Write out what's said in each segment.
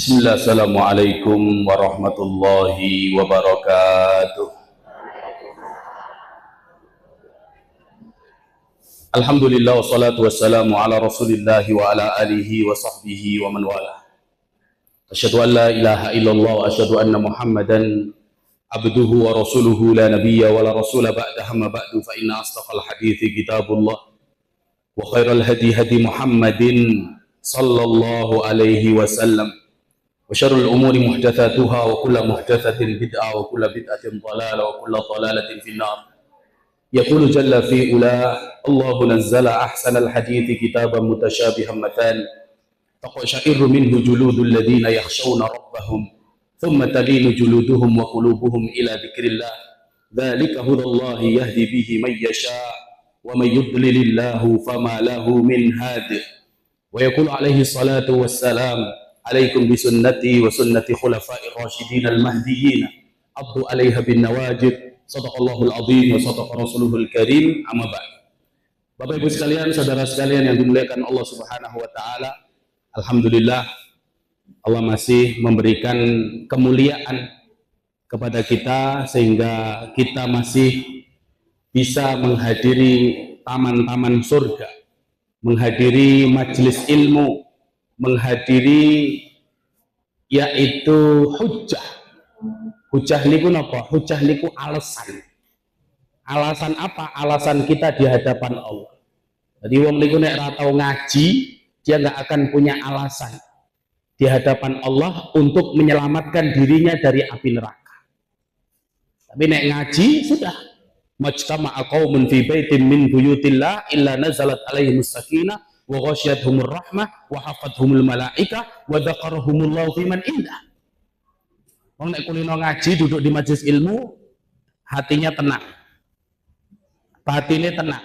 Bismillah, assalamualaikum warahmatullahi wabarakatuh. Alhamdulillah wassalatu wassalamu ala rasulillahi wa ala alihi wa sahbihi wa man wala. Asyhadu an la ilaha illallah wa asyhadu anna muhammadan abduhu wa rasuluhu la nabiyya wa la rasula ba'daha ma ba'du fa inna asdaqal hadithi kitabullah wa khairal hadi hadi muhammadin sallallahu alaihi wasallam wa syarrul umuri muhdatsatuha wa kullu muhdatsatin bid'ah wa kullu bid'atin dhalalah wa kullu dhalalatin finnar. Yaqulu jalla fi ula Allahu nazzala ahsanal hadithi kitaban mutasyabihan matan taqsha'irru minhu juludul ladzina yakhshawna rabbahum thumma talinu juluduhum wa qulubuhum ila dzikrillah dzalika hudallahi yahdi bihi man yasha' wa may yudlilillahu fama lahu min hadi. Wa yaqulu alaihi salatu wassalam alaikum bisunnati wa sunnati khulafa'ir rasyidin al-mahdiyyin abdu 'alaiha bin nawajid. Shadaqallahul azim wa shadaqa rasuluhul karim. Amma ba'd. Bapak Ibu sekalian, saudara sekalian yang dimuliakan Allah Subhanahu wa taala, alhamdulillah Allah masih memberikan kemuliaan kepada kita sehingga kita masih bisa menghadiri taman-taman surga, menghadiri majelis ilmu, menghadiri yaitu hujjah. Hujjah niku napa? Hujjah niku alasan. Alasan apa? Alasan kita di hadapan Allah. Jadi wong niku nek ora tau ngaji, dia nggak akan punya alasan di hadapan Allah untuk menyelamatkan dirinya dari api neraka. Tapi nek ngaji sudah. Majtama'a qaumun fi baitin min buyutillah illa nazalat alaihimus sakinah wa ghasyiyatuhumur rahmah wa hafathumul malaikah wa dzakarahumullahu fiman indah. Wong nek kulino ngaji duduk di majelis ilmu, hatinya tenang, batinnya tenang,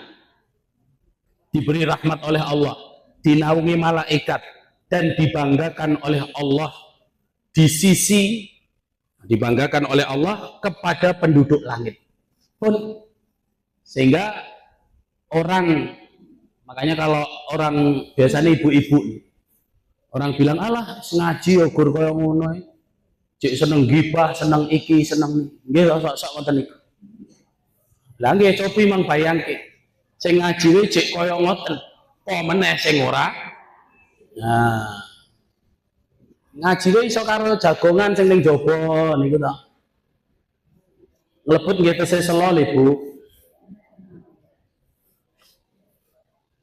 diberi rahmat oleh Allah, dinaungi malaikat, dan dibanggakan oleh Allah di sisi, dibanggakan oleh Allah kepada penduduk langit pun. Sehingga orang, makanya kalau orang biasanya ibu-ibu, orang bilang alah ngaji ya gur kaya ngono, cek seneng gibah, seneng iki, seneng nggih sak ngoten niku. Lah nggih cobi mang bayangke, sing ngaji wae cek kaya ngoten, apa meneh sing ora. Nah, ngaji wae iso karo jagongan sing ning jaba niku ta. Mlebet nggih tesih selol Ibu.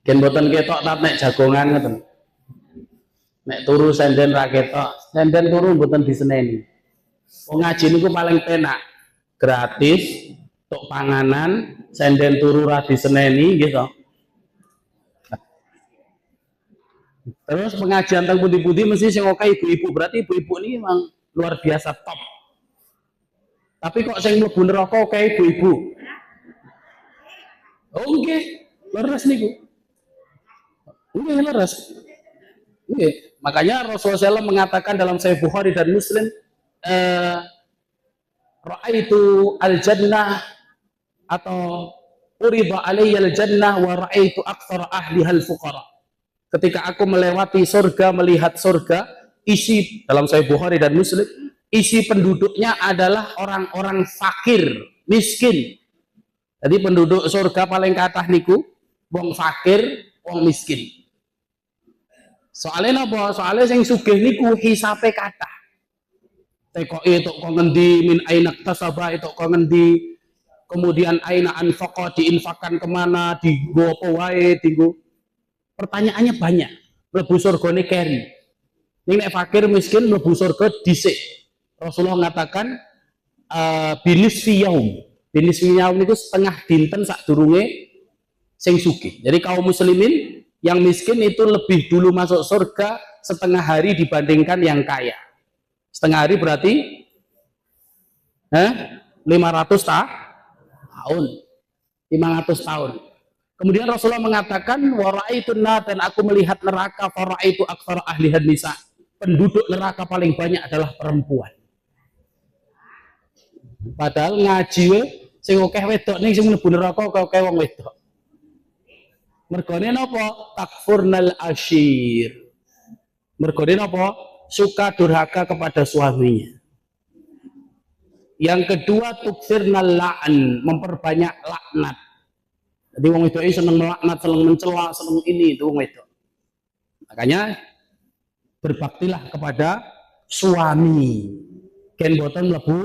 Ken boten ketok tak nek jagongan ngoten. Nek turu senden ra ketok, senden turu mboten diseneni. Wong ngaji niku paling penak, gratis, tok panganan, senden turu ra diseneni nggih to. Terus pengajian teng pundi-pundi mesti sing akeh ibu-ibu, berarti ibu-ibu ini memang luar biasa top. Tapi kok sing mlebu neraka akeh ibu-ibu. Oh nggih, leres niku. Nggih leres. Nggih, makanya Rasulullah SAW mengatakan dalam Sahih Bukhari dan Muslim, ra'aitu al-jannah atau urida alayya al-jannah wa ra'aitu aktsara ahliha al-fuqara. Ketika aku melewati surga, melihat surga, isi dalam Sahih Bukhari dan Muslim, isi penduduknya adalah orang-orang fakir, miskin. Jadi penduduk surga paling kathah niku wong fakir, wong miskin. Soalnya apa? Soalnya sing sugih niku hisape kathah. Tekoke tok kok ngendi, min aina tasaba itu kok ngendi, kemudian aina anfaqa diinfakkan kemana, digo apa wae, digo. Pertanyaannya banyak. Mlebu surgane keri. Ning nek fakir miskin mlebu surga dhisik. Rasulullah mengatakan binisfi yaum. Binisfi yaum niku setengah dinten sadurunge sing sugih. Jadi kaum muslimin yang miskin itu lebih dulu masuk surga setengah hari dibandingkan yang kaya. Setengah hari berarti 500 tahun. 500 tahun. Kemudian Rasulullah mengatakan waraitun nar, dan aku melihat neraka, faraitu aktsara ahlihan nisa. Penduduk neraka paling banyak adalah perempuan. Padahal ngaji we sing akeh wedok ning sing mlebu neraka akeh wong wedok. Mergone napa? Takfurnal asyir. Mergone napa? suka durhaka kepada suaminya. Yang kedua, tukfirnal la'an, memperbanyak laknat. Jadi wong itu seneng melaknat, seneng mencela, seneng ini itu wong itu. Makanya berbaktilah kepada suami. Ken boten mlebu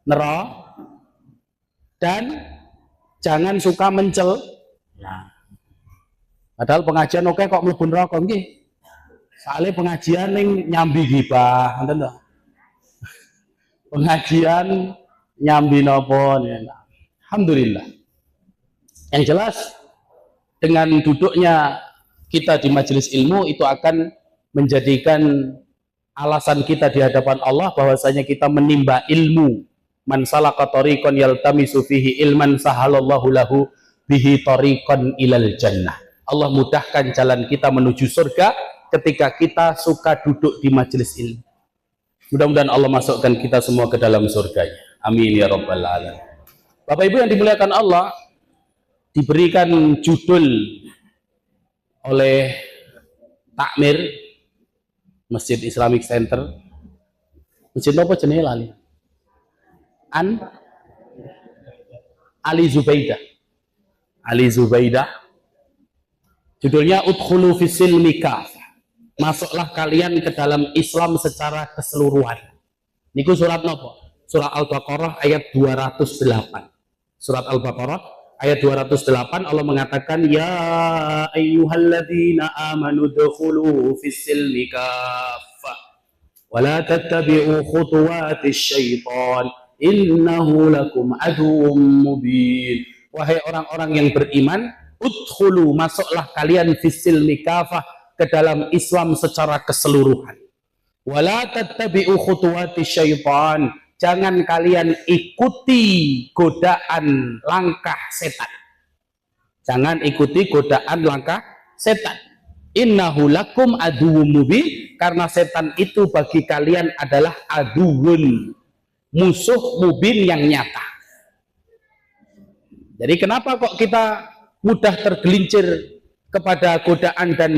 neraka dan jangan suka mencela. Nah, padahal pengajian oke kok mlebu neraka nggih. Soalnya pengajian ning nyambi gibah, ngoten lho. Pengajian nyambi napa ya. Alhamdulillah. Yang jelas dengan duduknya kita di majelis ilmu itu akan menjadikan alasan kita di hadapan Allah bahwasanya kita menimba ilmu. Man salaka tariqan yaltamisu fihi ilman sahalallahu lahu bihi tariqan ilal jannah. Allah mudahkan jalan kita menuju surga ketika kita suka duduk di majelis ilmu. Mudah-mudahan Allah masukkan kita semua ke dalam surganya. Amin ya rabbal alamin. Bapak Ibu yang dimuliakan Allah, diberikan judul oleh Takmir Masjid Islamic Center. Masjid apa jenenge lali? Ali Zubaidah. Ali Zubaidah. Judulnya Udkhulu fis silmi kafah. Masuklah kalian ke dalam Islam secara keseluruhan. Niku surat napa? Surat Al-Baqarah ayat 208. Surat Al-Baqarah ayat 208 Allah mengatakan ya ayyuhalladzina amanu dkhulu fis silmi kaffah wa la tattabi'u khutuwatis syaitan innahu lakum aduwwum mubin. Wahai orang-orang yang beriman, udkhulu, masuklah kalian fis silmi kaffah, ke dalam Islam secara keseluruhan. Wala tattabi'u khutuwati syaitan, jangan kalian ikuti godaan langkah setan. Jangan ikuti godaan langkah setan. Innahu lakum aduwwum mubin, karena setan itu bagi kalian adalah aduwun, musuh mubin yang nyata. Jadi kenapa kok kita mudah tergelincir kepada godaan dan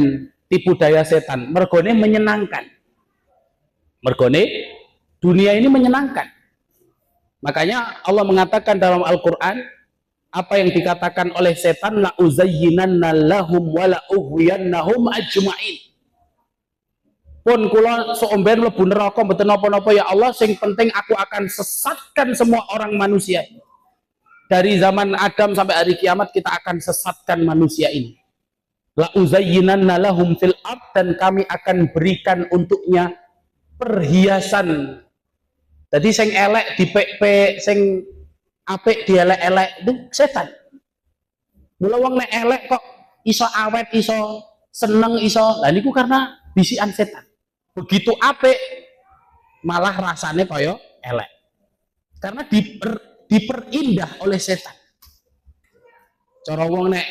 tipu daya setan? Mergone menyenangkan. Mergone dunia ini menyenangkan. Makanya Allah mengatakan dalam Al-Quran, apa yang dikatakan oleh setan, la uzayyinanna lahum wa la ughwiyannahum ajma'in. Pun kula seomben mlebu neraka mboten napa-napa ya Allah, sing penting aku akan sesatkan semua orang manusia. Dari zaman Adam sampai hari kiamat kita akan sesatkan manusia ini. La uzayyinanna lahum fil ard, dan kami akan berikan untuknya perhiasan. Jadi sing elek dipek-pek, sing apik dielek-elek, itu setan. Mula wong nek elek kok iso awet, iso seneng, iso, lah niku karena bisikan setan. Begitu apik malah rasanya kaya elek. Karena diperindah oleh setan. Cara wong nek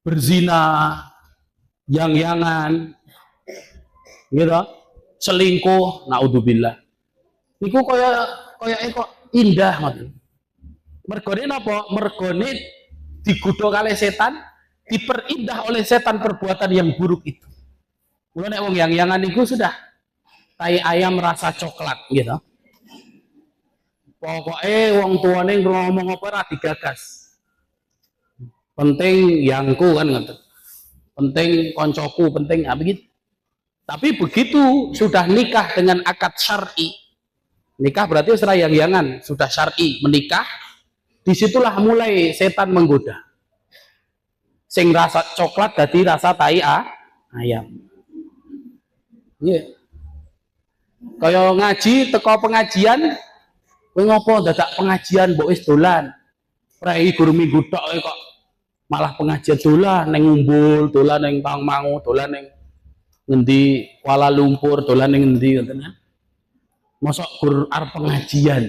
berzina, yang-yangan, gitu, selingkuh, naudzubillah. Niku kaya kok indah ngoten. Mergone napa? Mergone digodha kalih setan, diperindah oleh setan perbuatan yang buruk itu. Mulane nek wong yang-yangan niku sudah tai ayam rasa coklat, gitu. Pokoknya wong tuane ngomong apa ora digagas. Penting yangku kan ngoten. Penting koncoku, penting begitu. Tapi begitu sudah nikah dengan akad syar'i, nikah berarti setelah yang-yangan, sudah syar'i, menikah, disitulah mulai setan menggoda. Sing rasa coklat dadi rasa tai ayam. Iya. Kaya ngaji teko pengajian, kowe ngopo dadak pengajian mbok wis dolan. Prei guru minggu tok kok malah pengajian dolan ning Umbul, dolan ning Tangmangu, dolan ning ngendi Kuala Lumpur, dolan ning ngendi ngoten kan. Mosok gur arep pengajian.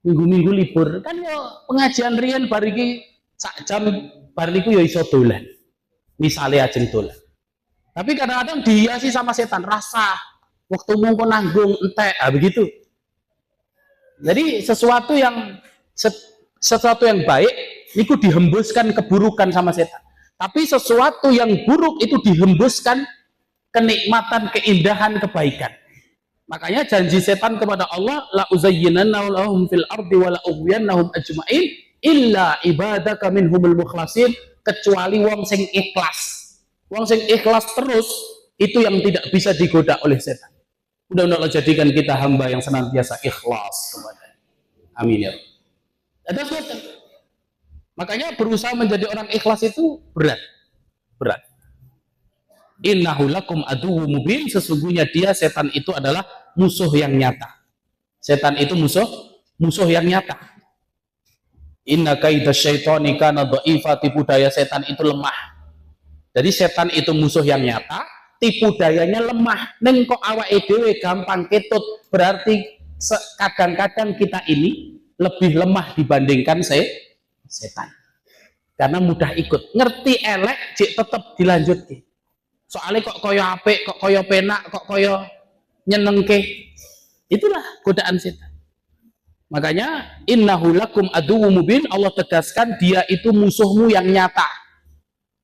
Minggu-minggu libur kan yo pengajian riyen bar iki sak jam bar niku yo iso dolan. Misale ajeng dolan. Tapi kadang-kadang dihiasi sama setan, rasa waktu mungko nanggung entek, begitu. Jadi sesuatu yang baik itu dihembuskan keburukan sama setan. Tapi sesuatu yang buruk itu dihembuskan kenikmatan, keindahan, kebaikan. Makanya janji setan kepada Allah, la uzayyinanna lahum fil ardi wa la ughwiyannahum ajma'in illa ibadaka minhumul mukhlasin, kecuali wong sing ikhlas. Wong sing ikhlas terus itu yang tidak bisa digoda oleh setan. Mudah-mudahan Allah jadikan kita hamba yang senantiasa ikhlas kepada. Amin ya. Ada setan. Makanya berusaha menjadi orang ikhlas itu berat. Berat. Innahu lakum aduwwum mubin, sesungguhnya dia setan itu adalah musuh yang nyata. Setan itu musuh yang nyata. Inna kaidasyaitani kana dha'ifa, tipu daya setan itu lemah. Jadi setan itu musuh yang nyata, tipu dayanya lemah. Neng kok awake dhewe gampang ketut, berarti kadang-kadang kita ini lebih lemah dibandingkan setan. Karena mudah ikut, ngerti elek jek tetep dilanjutke. Soalnya kok koyo apik, kok koyo penak, kok koyo nyenengke. Itulah godaan setan. Makanya innahu lakum aduwwum mubin, Allah tegaskan dia itu musuhmu yang nyata.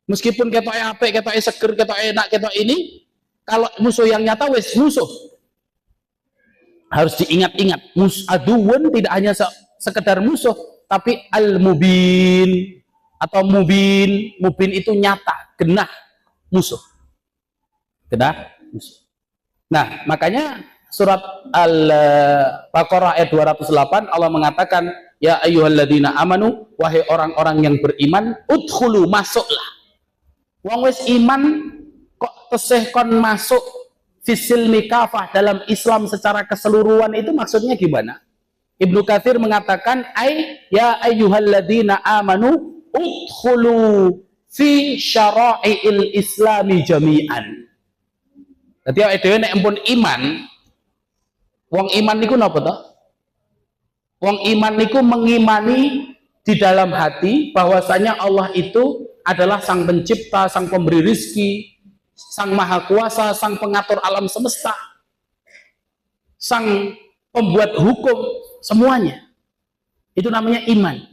Meskipun ketok apik, ketok seger, ketok enak, ketok ini, kalau musuh yang nyata wis musuh. Harus diingat-ingat, aduwwun tidak hanya sekedar musuh, tapi al-mubin atau mubin. Mubin itu nyata, genah musuh. Genah musuh. Nah, makanya surat Al-Baqarah ayat 208 Allah mengatakan, ya ayyuhalladzina amanu, wahai orang-orang yang beriman, udkhulu, masuklah. Wong wis iman kok tesih kon masuk fisil mikafah, dalam Islam secara keseluruhan, itu maksudnya gimana? Ibnu Katsir mengatakan, ya ayyuhalladzina amanu udkhulu fi syara'il islami jami'an. Jadi awake dhewe nek ampun iman, wong iman niku napa to? Wong iman niku mengimani di dalam hati bahwasanya Allah itu adalah sang pencipta, sang pemberi rizki, sang maha kuasa, sang pengatur alam semesta, sang pembuat hukum, semuanya. Itu namanya iman.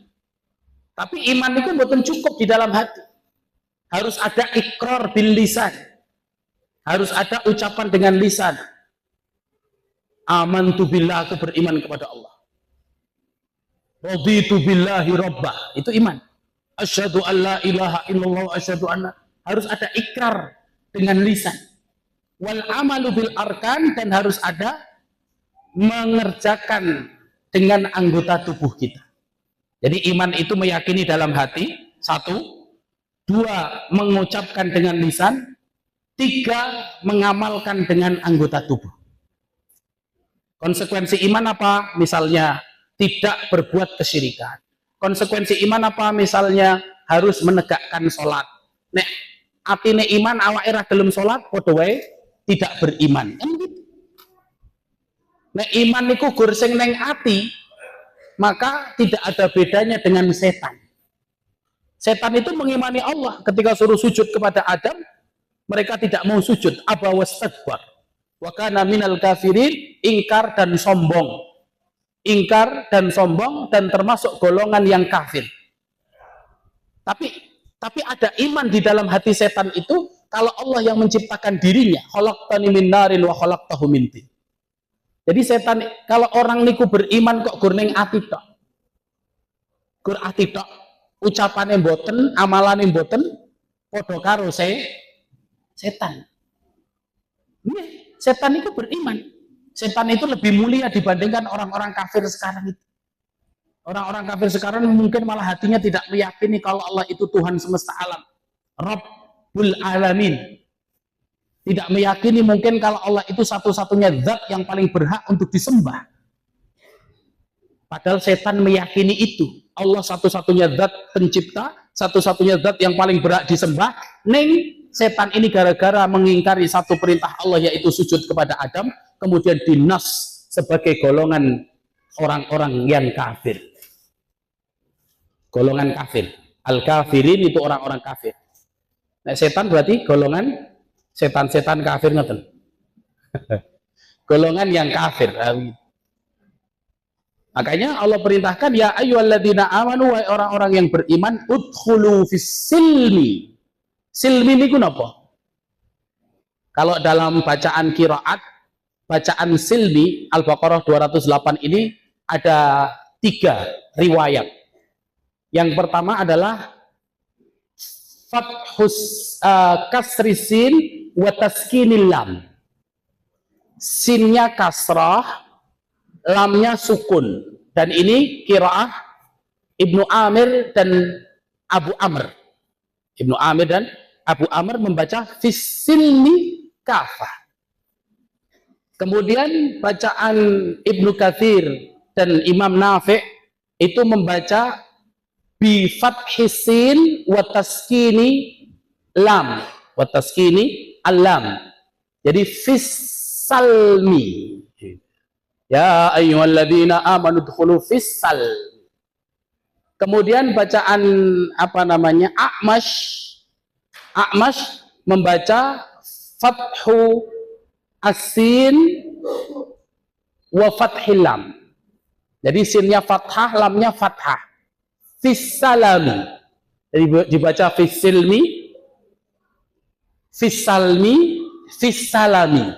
Tapi iman itu bukan cukup di dalam hati. Harus ada ikrar bil lisan. Harus ada ucapan dengan lisan. Amantu billah, aku beriman kepada Allah. Raditu billahi rabbah, itu iman. Asyhadu an la ilaha illallah, asyhadu anna, harus ada ikrar dengan lisan. Wal amalu bil arkan, dan harus ada mengerjakan dengan anggota tubuh kita. Jadi iman itu meyakini dalam hati, 1, 2 mengucapkan dengan lisan, 3 mengamalkan dengan anggota tubuh. Konsekuensi iman apa? Misalnya tidak berbuat kesyirikan. Konsekuensi iman apa? Misalnya harus menegakkan sholat. Nek atine iman awake ra gelem sholat, padha wae tidak beriman. Kan gitu. Nek iman niku gur sing neng ati, maka tidak ada bedanya dengan setan. Setan itu mengimani Allah. Ketika suruh sujud kepada Adam, mereka tidak mau sujud. Aba wastakbar wa kana minal kafirin, ingkar dan sombong. Ingkar dan sombong, dan termasuk golongan yang kafir. Tapi ada iman di dalam hati setan itu, kalau Allah yang menciptakan dirinya, khalaqtani min narin wa khalaqtahu min tin. Jadi setan, kalau orang niku beriman kok gur ning ati tok. Gur ati tok, ucapane mboten, amalane mboten, padha karo setan. Setan itu beriman. Setan itu lebih mulia dibandingkan orang-orang kafir sekarang itu. Orang-orang kafir sekarang mungkin malah hatinya tidak meyakini kalau Allah itu Tuhan semesta alam, Rabbul Alamin. Tidak meyakini mungkin kalau Allah itu satu-satunya zat yang paling berhak untuk disembah. Padahal setan meyakini itu. Allah satu-satunya zat pencipta, satu-satunya zat yang paling berhak disembah. Setan ini gara-gara mengingkari satu perintah Allah, yaitu sujud kepada Adam, kemudian dinas sebagai golongan orang-orang yang kafir. Golongan kafir. Al-kafirin itu orang-orang kafir. Nah, setan berarti golongan setan-setan kafir ngoten. Golongan yang kafir. Makanya Allah perintahkan, ya ayyuhalladzina amanu, wa orang-orang yang beriman, udkhulu fis silmi. Silmi niku napa? Kalau dalam bacaan qiraat, bacaan silmi Al-Baqarah 208 ini ada 3 riwayat. Yang pertama adalah fathus kasri sin wa taskinil lam. Sinnya kasrah, lamnya sukun. Dan ini qiraah Ibnu Amir dan Abu Amr. Ibnu Amir dan Abu Amr membaca fisilmi kafah. Kemudian bacaan Ibnu Katsir dan Imam Nafi' itu membaca bi fathisin wa taskini lam, wa taskini alam. Jadi fisalmi. Ya ayyuhalladzina amanu dkhulu fissal. Kemudian bacaan A'mash membaca fathu asin wa fathil lam. Jadi sinnya fathah, lamnya fathah. Fissalami. Jadi dibaca fisilmi, fissalmi, fissalami.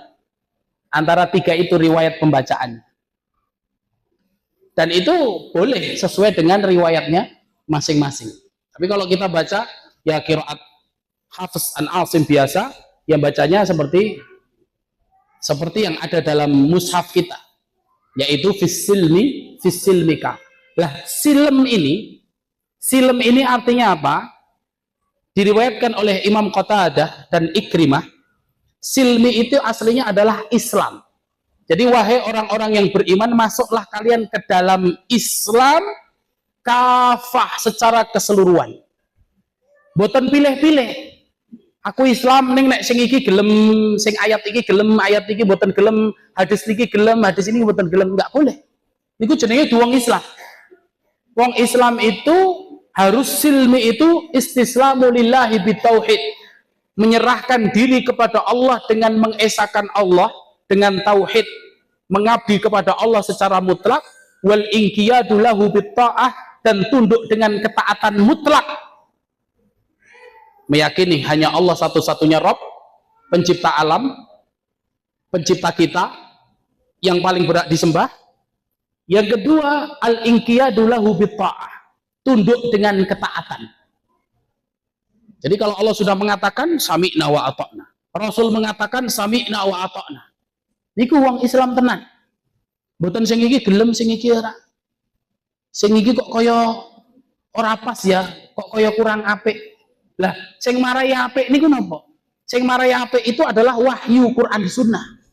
Antara 3 itu riwayat pembacaan. Dan itu boleh sesuai dengan riwayatnya masing-masing. Tapi kalau kita baca ya qiraat Hafiz an Asim biasa, yang bacanya seperti yang ada dalam mushaf kita, yaitu fisilmika. Lah silm ini artinya apa? Diriwayatkan oleh Imam Qatadah dan Ikrimah, silmi itu aslinya adalah Islam. Jadi wahai orang-orang yang beriman, masuklah kalian ke dalam Islam kafah secara keseluruhan. Boten pilih-pilih. Aku Islam ning nek sing iki gelem, sing ayat iki gelem, ayat iki boten gelem, hadis iki gelem, hadis ini boten gelem, enggak boleh. Niku jenenge wong Islam. Wong Islam itu harus silmi itu istislamu lillahi bitauhid. Menyerahkan diri kepada Allah dengan mengesahkan Allah dengan tauhid, mengabdi kepada Allah secara mutlak, wal inqiyadu lahu bitta'ah, dan tunduk dengan ketaatan mutlak. Meyakini hanya Allah satu-satunya Rabb, pencipta alam, pencipta kita, yang paling berhak disembah. Yang kedua, al-inqiyadu lahu bitta'ah, tunduk dengan ketaatan. Jadi kalau Allah sudah mengatakan sami'na wa ata'na, Rasul mengatakan sami'na wa ata'na, niku wong Islam tenan. Mboten sing iki gelem, sing iki ora. Sing iki kok kaya ora pas ya, kok kaya kurang apik. Lah, sing marai apik niku napa? Sing marai apik itu adalah wahyu Quran Sunnah.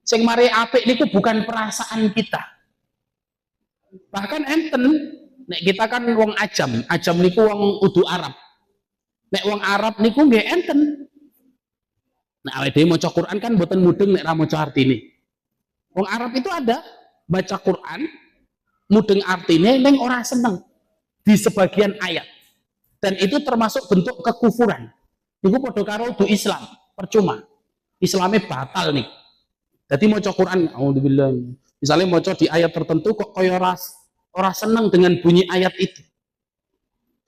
Sing marai apik niku bukan perasaan kita. Bahkan enten, nek kita kan wong ajam niku wong udu Arab. Nek wong Arab niku nggih enten. Nah, awake dhewe maca Quran kan mboten mudeng nek ra maca artine. Wong Arab itu ada baca Quran mudeng artine ning ora seneng di sebagian ayat. Dan itu termasuk bentuk kekufuran. Niku padha karo du Islam, percuma. Islamnya batal nih. Jadi maca Quran, auzubillah. Misalnya maca di ayat tertentu kok kaya ora seneng dengan bunyi ayat itu.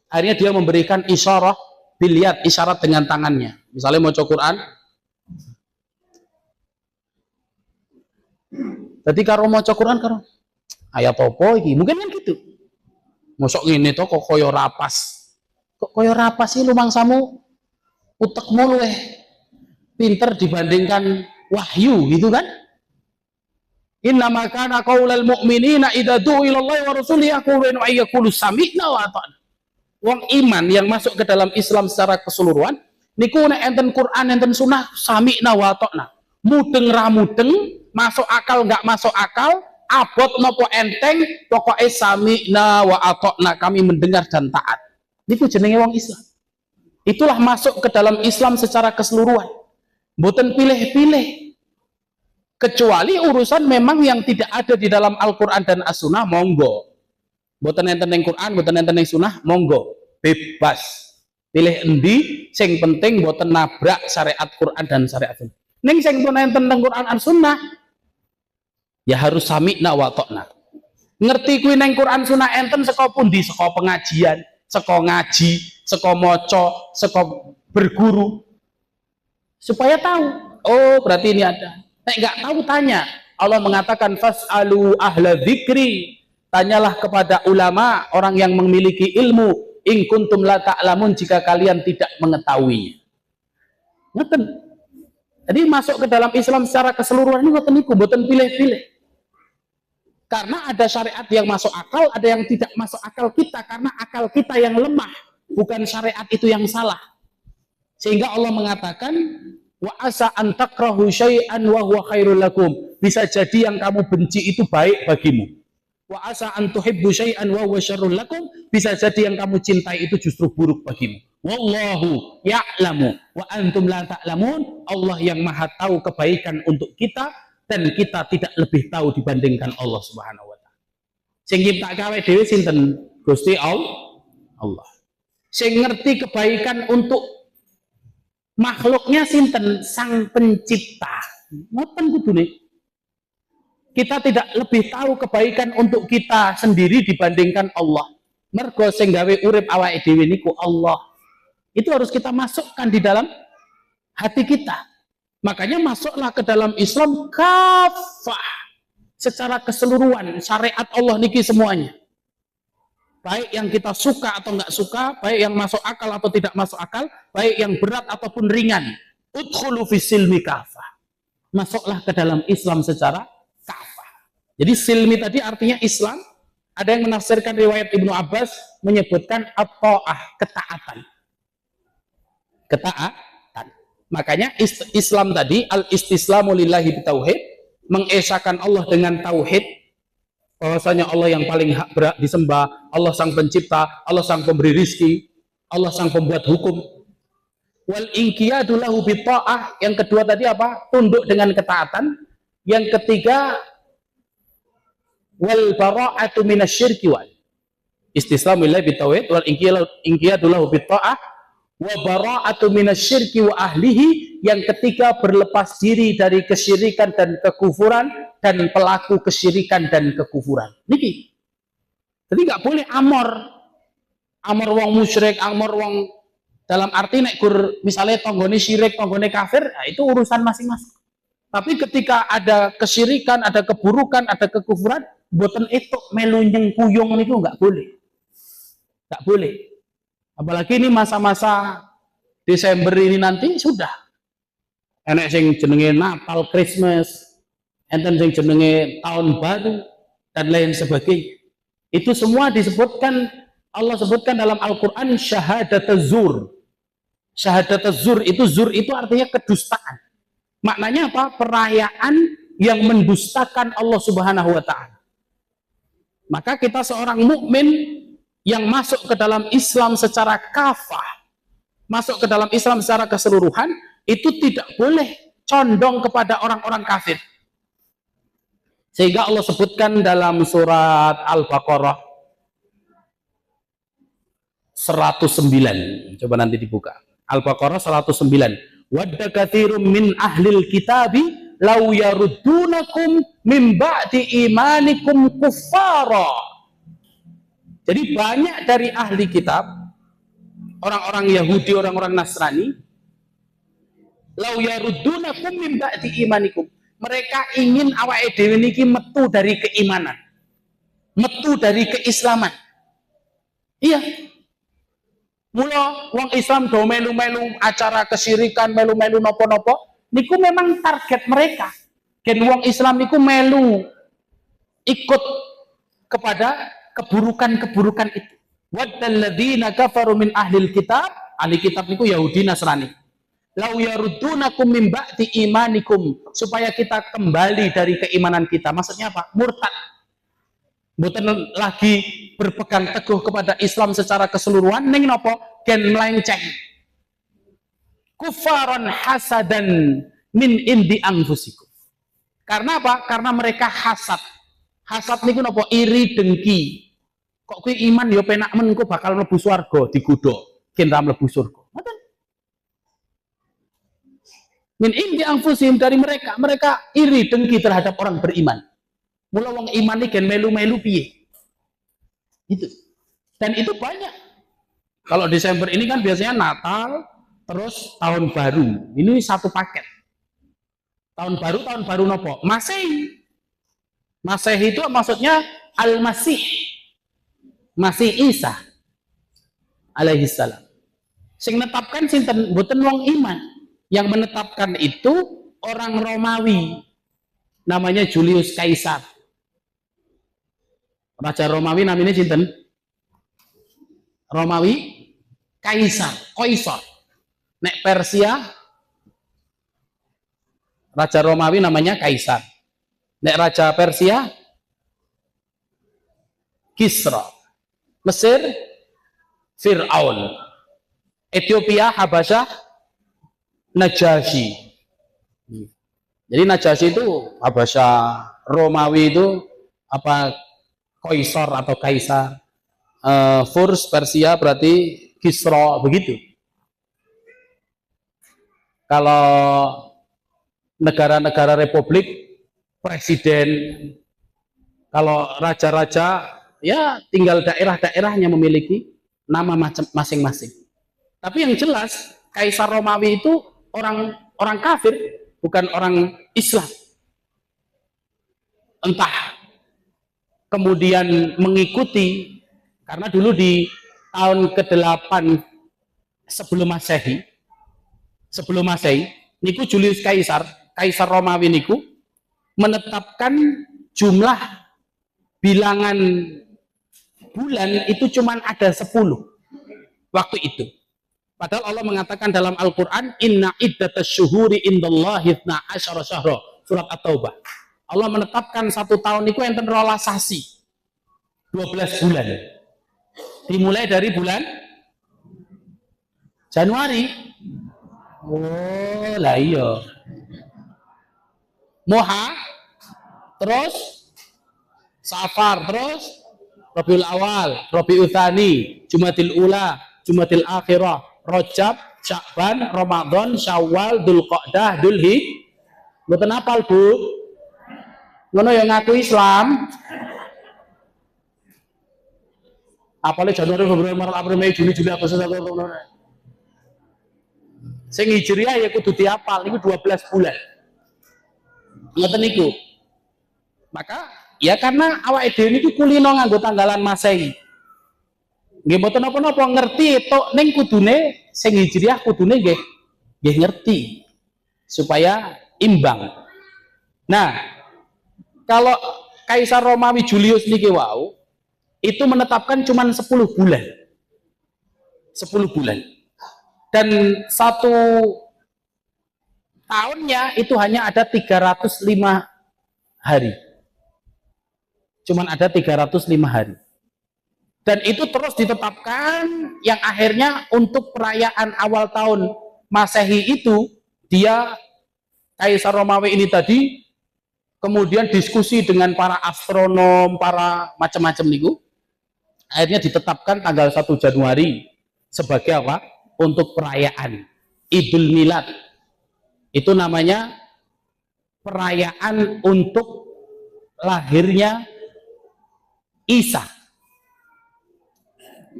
Akhirnya dia memberikan isyarah biliat, isyarat dengan tangannya. Misalnya maca Quran, jadi karo maca Quran karo ayat apa iki? Mungkin kan gitu. Mosok ngene to kok kaya rapas. Kok kaya rapas sih lumangsamu, utekmu luweh pinter dibandingkan wahyu gitu kan? Innama kana qaulal mu'minina idza du'u ila Allah wa rasulihi yaquluna ayyakulu sami'na wa ata'na. Wong iman yang masuk ke dalam Islam secara keseluruhan niku nek enten Quran enten sunnah sami'na wa ata'na. Mudeng ra mudeng, masuk akal enggak masuk akal, abot nopo enteng, pokoknya sami'na wa ata'na, kami mendengar dan taat. Itu jenenge wong Islam. Itulah masuk ke dalam Islam secara keseluruhan. Mboten pilih-pilih. Kecuali urusan memang yang tidak ada di dalam Al-Quran dan As-Sunnah, monggo. Mboten enten ning Quran, mboten enten ning Sunnah, monggo. Bebas. Pilih endi, sing penting mboten nabrak syariat Quran dan syariat Sunnah. Ning sing pun enten ning Quran dan Sunnah, ya harus sami'na wa ta'na. Ngerti kuwi ning Quran Sunnah enten saka pundi? Saka pengajian, saka ngaji, saka maca, saka berguru, supaya tahu Oh, berarti ini ada. Nek nggak tahu tanya. Allah mengatakan fas'alu ahla dzikri. Tanyalah kepada ulama, orang yang memiliki ilmu, in kuntum la ta'lamun, jika kalian tidak mengetahuinya. Ngoten. Jadi masuk ke dalam Islam secara keseluruhan ini ngoten niku, mboten pilih-pilih. Karena ada syariat yang masuk akal, ada yang tidak masuk akal kita, karena akal kita yang lemah, bukan syariat itu yang salah. Sehingga Allah mengatakan wa asa an takrahu syai'an wa huwa khairul lakum. Bisa jadi yang kamu benci itu baik bagimu. Wa asa an tuhibbu syai'an wa huwa syarrul lakum. Bisa jadi yang kamu cintai itu justru buruk bagimu. Wallahu ya'lamu wa antum la ta'lamun. Allah yang Maha tahu kebaikan untuk kita dan kita tidak lebih tahu dibandingkan Allah Subhanahu wa taala. Sing nyiptake awake dhewe sinten? Gusti Allah. Sing ngerti kebaikan untuk makhluknya sinten? Sang pencipta. Ngoten kudune. Kita tidak lebih tahu kebaikan untuk kita sendiri dibandingkan Allah. Mergo sing gawe urip awake dhewe niku Allah. Itu harus kita masukkan di dalam hati kita. Makanya masuklah ke dalam Islam kafah. Secara keseluruhan syariat Allah niki semuanya. Baik yang kita suka atau nggak suka, baik yang masuk akal atau tidak masuk akal, baik yang berat ataupun ringan. Udkhulu fis silmi kafah. Masuklah ke dalam Islam secara kafah. Jadi silmi tadi artinya Islam. Ada yang menafsirkan riwayat Ibnu Abbas menyebutkan at-ta'ah, ketaatan. Ketaatan. Makanya Islam tadi al-istislamu lillahi bitauhid, mengesahkan Allah dengan tauhid, bahwasanya Allah yang paling hak berat disembah, Allah sang pencipta, Allah sang pemberi rizki, Allah sang pembuat hukum. Wal inqiyadu lahu bitta'ah, yang kedua tadi apa? Tunduk dengan ketaatan. Yang ketiga wal bara'atu minasyirki wal istislamu lillahi bitauhid wal inqiyadu lahu bitta'ah wa bara'atu minasyirki wa ahlihi. Yang ketiga berlepas diri dari kesyirikan dan kekufuran dan pelaku kesyirikan dan kekufuran. Niki. Jadi nggak boleh amor wong musyrik, amor wong dalam arti nek gur misalnya tonggone syirik, tonggone kafir, nah itu urusan masing-masing. Tapi ketika ada kesyirikan, ada keburukan, ada kekufuran, boten itu melu nyengkuyung niku nggak boleh. Nggak boleh. Apalagi ini masa-masa Desember ini nanti sudah enek sing jenenge Natal, Christmas, enten sing jenenge tahun baru dan lain sebagainya. Itu semua disebutkan, Allah sebutkan dalam Al-Qur'an syahadatuz zur. Syahadatuz zur itu artinya kedustaan. Maknanya apa? Perayaan yang mendustakan Allah Subhanahu wa taala. Maka kita seorang mukmin yang masuk ke dalam Islam secara kafah, masuk ke dalam Islam secara keseluruhan, itu tidak boleh condong kepada orang-orang kafir. Sehingga Allah sebutkan dalam surat Al-Baqarah 109. Coba nanti dibuka. Al-Baqarah 109. Wadda katsirum min ahlil kitabi law yaruddunakum min ba'di imanikum kuffara. Jadi banyak dari ahli kitab, orang-orang Yahudi, orang-orang Nasrani, lau yaruddunakum min ba'di imanikum. Mereka ingin awake dhewe niki metu dari keimanan. Metu dari keislaman. Iya. Mula wong Islam do melu-melu acara kesyirikan, melu-melu nopo-nopo, niku memang target mereka. Gen wong Islam niku melu ikut kepada keburukan-keburukan itu. Waddalladzina kafaru min ahlil kitab, ahli kitab niku Yahudi Nasrani. Lau yaruddunakum min ba'di imanikum, supaya kita kembali dari keimanan kita. Maksudnya apa? Murtad. Mboten lagi berpegang teguh kepada Islam secara keseluruhan, ning napa? Gen melenceng. Kufaran hasadan min indi anfusikum. Karena apa? Karena mereka hasad. Hasad niku napa? Iri, dengki. Kok kuwi iman ya penak men engko bakal mlebu swarga digodho, gen ra mlebu surga. Ngoten. Min indi anfusihim, dari mereka iri dengki terhadap orang beriman. Mula wong iman iki gen melu-melu piye? Itu. Dan itu banyak. Kalau Desember ini kan biasanya Natal terus tahun baru. Ini satu paket. Tahun baru nopo? Masehi. Masehi itu maksudnya Al-Masih. Masih Isa alaihi salam. Sing netapkan sinten mboten wong iman. Yang menetapkan itu orang Romawi. Namanya Julius Kaisar. Raja Romawi namanya sinten? Romawi Kaisar. Nek Persia Raja Romawi namanya Kaisar. Nek Raja Persia Kisra. Mesir Fir'aun. Ethiopia Habasyah Najasyi. Jadi Najasyi itu Habasyah, Romawi itu apa? Kaisar atau Kaisar. Furs Persia berarti Kisra, begitu. Kalau negara-negara republik presiden, kalau raja-raja ya tinggal daerah-daerahnya memiliki nama masing-masing. Tapi yang jelas Kaisar Romawi itu orang kafir, bukan orang Islam. Entah kemudian mengikuti, karena dulu di tahun ke-8 sebelum Masehi, niku Julius Kaisar Romawi niku menetapkan jumlah bilangan bulan itu cuman ada 10 waktu itu. Padahal Allah mengatakan dalam Al-Quran, inna iddatasy-syuhuri indallahi 12 syahra, surat At-Taubah. Allah menetapkan 1 tahun itu enten 12 sasi, 12 bulan. Dimulai dari bulan Januari. Oh lah iya. Moha, terus Safar, terus Rabiul Awal, Rabiul Tsani, Jumadil Ula, Jumadil Akhirah, Rajab, Sya'ban, Ramadan, Syawal, Dzulqa'dah, Dzulhijjah. Mboten apal, Bu? Ngono yang ngaku Islam. Apalnya Januari, Februari, Maret, April, Mei, Juni, Juli, Agustus, September. Sing Hijriah ya kudu diapal, niku 12 bulan. Ngoten niku. Maka ya karena awake dhewe niku kulino nganggo tanggalan Masehi. Nggih mboten napa-napa ngerti tok ning kudune sing Hijriah kudune nggih ngerti supaya imbang. Nah, kalau Kaisar Romawi Julius niki wau itu menetapkan cuma 10 bulan. 10 bulan. Dan 1 tahunnya itu hanya ada 305 hari. Cuman ada 305 hari. Dan itu terus ditetapkan yang akhirnya untuk perayaan awal tahun Masehi itu dia Kaisar Romawi ini tadi kemudian diskusi dengan para astronom, para macam-macam niku. Akhirnya ditetapkan tanggal 1 Januari sebagai apa? Untuk perayaan Idul Milad. Itu namanya perayaan untuk lahirnya Isa.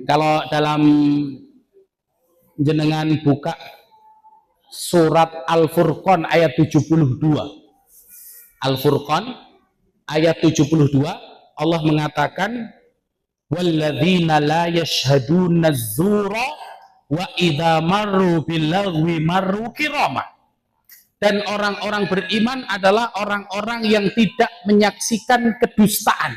Kalau dalam jenengan buka surat Al-Furqan ayat 72. Al-Furqan ayat 72 Allah mengatakan walladzina la yashhaduna az-zura wa idza marru bil lagwi marru kirama. Dan orang-orang beriman adalah orang-orang yang tidak menyaksikan kedustaan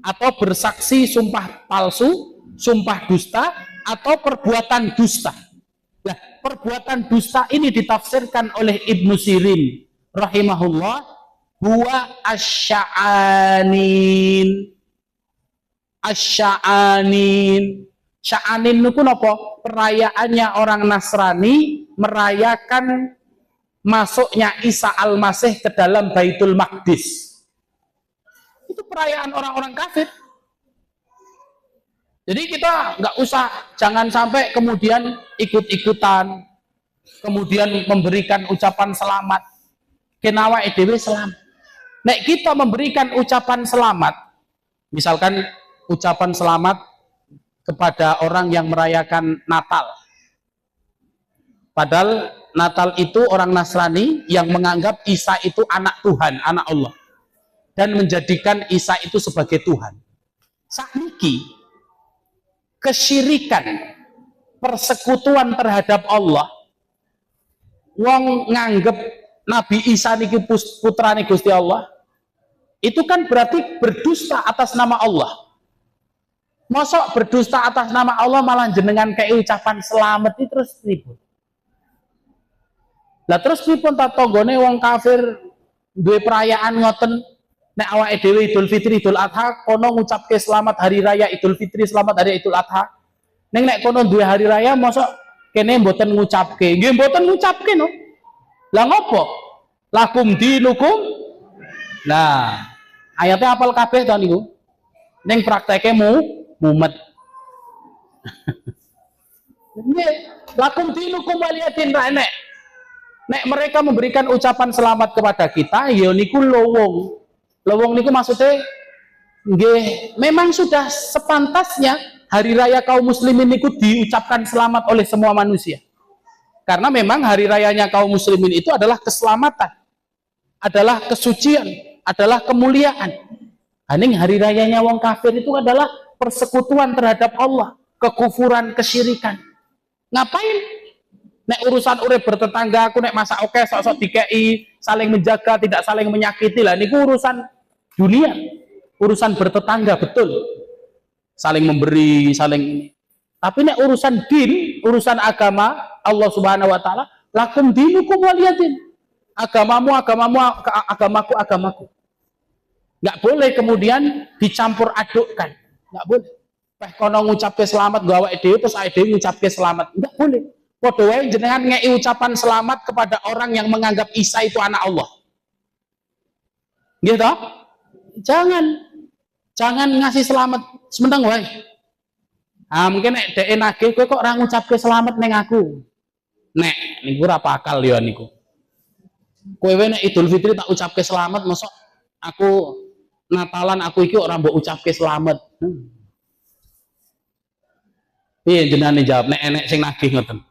atau bersaksi sumpah palsu, sumpah dusta atau perbuatan dusta. Nah, perbuatan dusta ini ditafsirkan oleh Ibnu Sirin rahimahullah huwa asya'anin. Sya'anin itu apa? Perayaannya orang Nasrani merayakan masuknya Isa Al-Masih ke dalam Baitul Maqdis. Itu perayaan orang-orang kafir. Jadi kita nggak usah, jangan sampai kemudian ikut-ikutan, kemudian memberikan ucapan selamat. Kenawa EDW selamat. Nek kita memberikan ucapan selamat, misalkan ucapan selamat kepada orang yang merayakan Natal. Padahal Natal itu orang Nasrani yang menganggap Isa itu anak Tuhan, anak Allah, dan menjadikan Isa itu sebagai Tuhan. Sakniki kesyirikan, persekutuan terhadap Allah, wong nganggep Nabi Isa niki putrane Gusti Allah, itu kan berarti berdusta atas nama Allah. Mosok berdusta atas nama Allah malah jenengan kayak ucapan selamat itu terus ribut. Lah terus pripun ta tanggane wong kafir duwe perayaan ngoten, nek awake dhewe Idul Fitri, Idul Adha kono ngucapke selamat hari raya Idul Fitri, selamat hari Idul Adha. Ning nek kono duwe hari raya mosok kene mboten ngucapke. Nggih mboten ngucapke no. Lah ngopo? Lakum dinukum. Nah, ayatnya apal kabeh to niku. Ning prakteke mumet. Nggih, lakum dinukum waliyadin ra enek. Nek mereka memberikan ucapan selamat kepada kita, ya niku lowong. Lowong niku maksudnya nggih, memang sudah sepantasnya hari raya kaum muslimin niku diucapkan selamat oleh semua manusia. Karena memang hari rayanya kaum muslimin itu adalah keselamatan, adalah kesucian, adalah kemuliaan. Aning hari rayanya wong kafir itu adalah persekutuan terhadap Allah, kekufuran, kesyirikan. Ngapain? Nek urusan urip bertetangga aku nek masak oke sok-sok dikei, saling menjaga, tidak saling menyakiti lah niku urusan dunia, urusan bertetangga betul. Saling memberi, saling. Tapi nek urusan din, urusan agama Allah Subhanahu wa taala, lakum dinukum waliyadin. Agamamu, agamaku. Nggak boleh kemudian dicampur adukkan. Nggak boleh. Kono ngucapke selamat gawe dhewe terus awake dhewe ngucapke selamat. Nggak boleh. Padha wae jenengan ngei ucapan selamat kepada orang yang menganggap Isa itu anak Allah. Nggih toh? Jangan ngasih selamat sementang wae. Ah mungkin nek dhek nagih kowe kok ora ngucapke selamat ning aku. Nek niku ora akal ya niku. Kowe nek Idul Fitri tak ucapke selamat, mosok aku Natalan aku iki ora mbok ucapke selamat. Piye jenengan jawab nek enek sing nagih ngoten?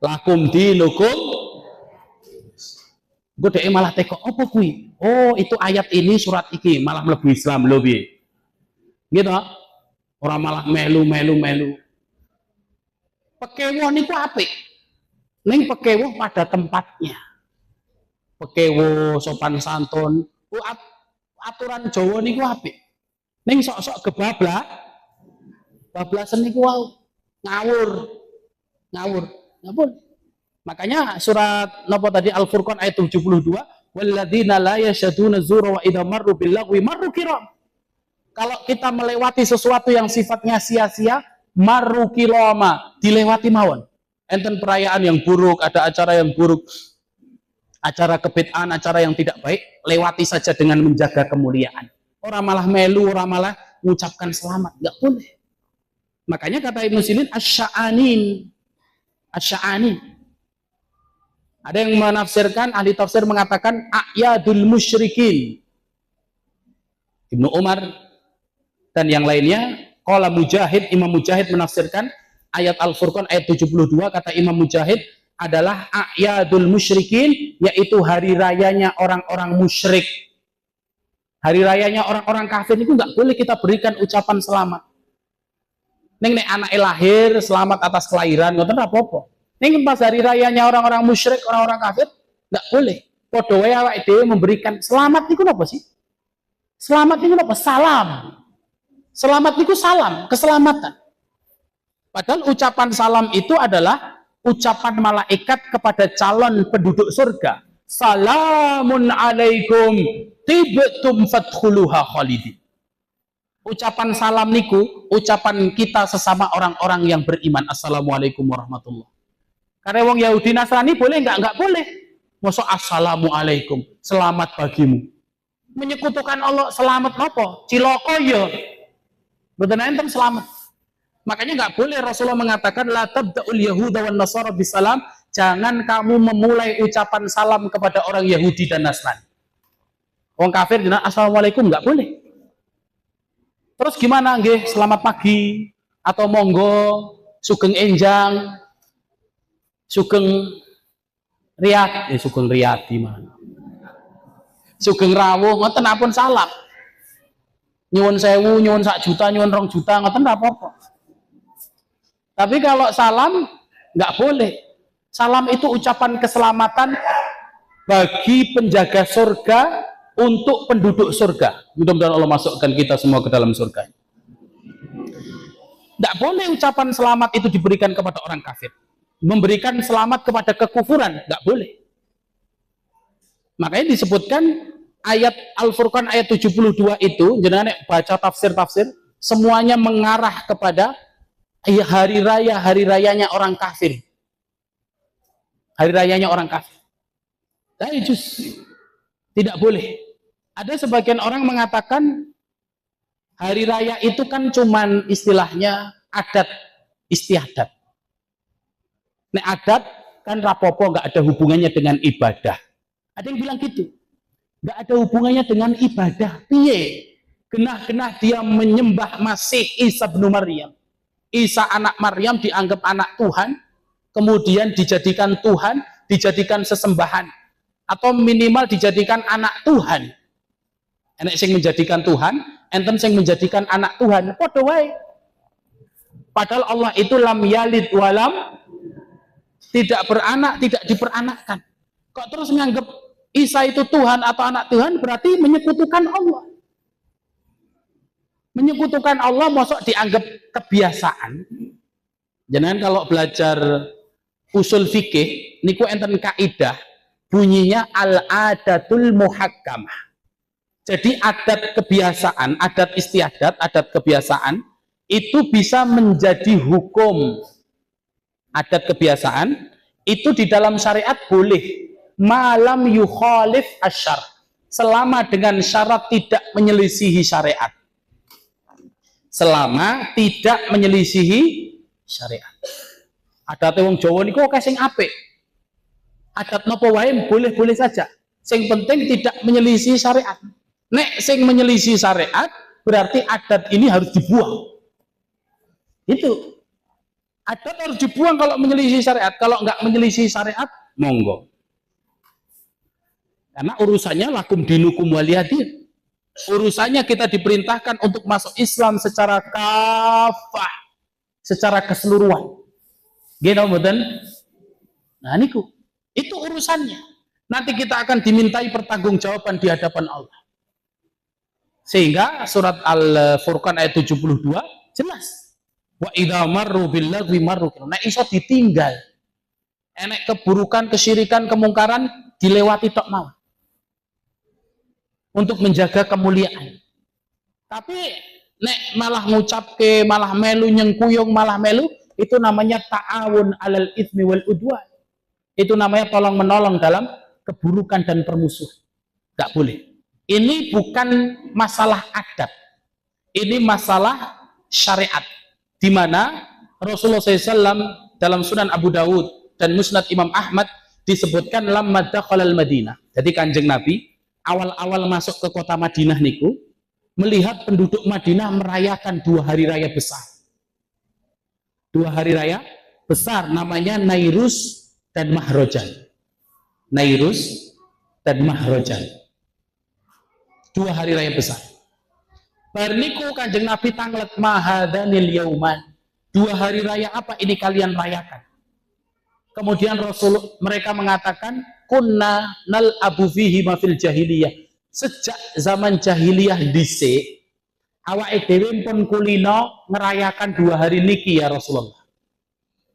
Lakum dinukum. Gue dek malah teko apa kuwi? Oh itu ayat ini surat iki malah mlebu Islam lho piye? Gitu orang malah melu. Pekewo niku apik. Ning pekewo pada tempatnya. Pekewo sopan santun, aturan Jawa niku apik. Ning sok-sok bablasan niku ngawur. Ngapun. Makanya surat napa tadi Al-Furqan ayat 72, walladzina la yashaduna dzura wa idza marru bil lagwi marru kiram. Kalau kita melewati sesuatu yang sifatnya sia-sia, marru kirama, dilewati mawon. Enten perayaan yang buruk, ada acara yang buruk, acara kebid'ahan, acara yang tidak baik, lewati saja dengan menjaga kemuliaan. Orang malah melu, orang malah mengucapkan selamat, enggak boleh. Makanya kata Ibnu Sirin asy'anin. Ada yang menafsirkan, ahli tafsir mengatakan a'yadul musyrikin. Ibnu Umar dan yang lainnya, qala Mujahid, Imam Mujahid menafsirkan ayat Al-Furqan ayat 72, kata Imam Mujahid adalah a'yadul musyrikin, yaitu hari rayanya orang-orang musyrik. Hari rayanya orang-orang kafir itu nggak boleh kita berikan ucapan selamat. Ning nek anake lahir selamat atas kelahiran ngoten ora apa-apa. Ning pas hari rayanya orang-orang musyrik, orang-orang kafir enggak boleh. Padha wae awake dhewe memberikan selamat niku napa sih? Selamat niku napa? Salam. Selamat niku salam, keselamatan. Padahal ucapan salam itu adalah ucapan malaikat kepada calon penduduk surga. Salamun alaikum tibtum fadkhuluha khalidin. Ucapan salam niku, ucapan kita sesama orang-orang yang beriman. Assalamualaikum warahmatullahi. Karena wong Yahudi Nasrani boleh enggak boleh. Masa assalamualaikum, selamat bagimu. Menyekutukan Allah, selamat apa? Ciloko ya. Mboten enten selamat. Makanya enggak boleh Rasulullah mengatakan la tabda'ul yahuda wan nasara bisalam, jangan kamu memulai ucapan salam kepada orang Yahudi dan Nasrani. Wong kafir jenengan assalamualaikum enggak boleh. Terus gimana nggih selamat pagi atau monggo sugeng enjang sugeng Riyad, Sugeng Riyadi mana? Sugeng Rawuh ngoten ampun salam. Nyuwun sewu, nyuwun 1 juta, nyuwun 2 juta ngoten ndak apa-apa. Tapi kalau salam nggak boleh. Salam itu ucapan keselamatan bagi penjaga surga untuk penduduk surga. Mudah-mudahan Allah masukkan kita semua ke dalam surga. Tidak boleh ucapan selamat itu diberikan kepada orang kafir. Memberikan selamat kepada kekufuran, tidak boleh. Makanya disebutkan ayat Al-Furqan ayat 72 itu, jangan baca tafsir-tafsir, semuanya mengarah kepada hari rayanya orang kafir. Hari rayanya orang kafir. Tidak boleh. Ada sebagian orang mengatakan hari raya itu kan cuman istilahnya adat istiadat. Nek adat kan rapopo, nggak ada hubungannya dengan ibadah. Ada yang bilang gitu. Nggak ada hubungannya dengan ibadah. Piye? Genah-genah dia menyembah Masih Isa bin Maryam. Isa anak Maryam dianggap anak Tuhan, kemudian dijadikan Tuhan, dijadikan sesembahan, atau minimal dijadikan anak Tuhan. Enek sing menjadikan Tuhan, enten sing menjadikan anak Tuhan, padha wae. Padahal Allah itu lam yalid walam, tidak beranak, tidak diperanakkan. Kok terus menganggap Isa itu Tuhan atau anak Tuhan, berarti menyekutukan Allah. Menyekutukan Allah mosok dianggap kebiasaan. Jangan kalau belajar usul fikih niku enten kaidah bunyinya al-adatul muhakkamah. Jadi adat kebiasaan, adat istiadat, adat kebiasaan itu bisa menjadi hukum. Adat kebiasaan itu di dalam syariat boleh malam yukhalif asyar, selama dengan syarat tidak menyelisihi syariat. Selama tidak menyelisihi syariat. Adat wong Jawa niku akeh sing apik. Adat napa wae boleh-boleh saja. Sing penting tidak menyelisihi syariat. Nek sing menyelisih syariat berarti adat ini harus dibuang. Itu adat harus dibuang kalau menyelisih syariat. Kalau nggak menyelisih syariat, monggo. Karena urusannya lakum dinukum waliyadin. Urusannya kita diperintahkan untuk masuk Islam secara kafah, secara keseluruhan. Gino mboten? Nah niku, itu urusannya. Nanti kita akan dimintai pertanggungjawaban di hadapan Allah. Sehingga surat Al-Furqan ayat 72 jelas. Wa idza marru bil lagwi marru. Nek iso ditinggal. Enek keburukan, kesyirikan, kemungkaran dilewati tok mau. Untuk menjaga kemuliaan. Tapi nek malah ngucapke, malah melu nyengkuyung, malah melu, itu namanya ta'awun 'alal itsmi wal udwan. Itu namanya tolong menolong dalam keburukan dan permusuhan. Enggak boleh. Ini bukan masalah adat, ini masalah syariat, di mana Rasulullah SAW dalam Sunan Abu Dawud dan Musnad Imam Ahmad disebutkan lamma dakhalal Madinah. Jadi Kanjeng Nabi awal-awal masuk ke kota Madinah niku melihat penduduk Madinah merayakan 2 hari raya besar. 2 hari raya besar namanya Nairus dan Mahrojan. Nairus dan Mahrojan. 2 hari raya besar. Barniku Kanjeng Nabi tanglet mahadanil yauman. 2 hari raya apa ini kalian rayakan? Kemudian mereka mengatakan kunna nal abu fihi ma fil jahiliyah. Sejak zaman jahiliyah dhisik awake dhewe pun kulino ngerayakan 2 hari niki ya Rasulullah.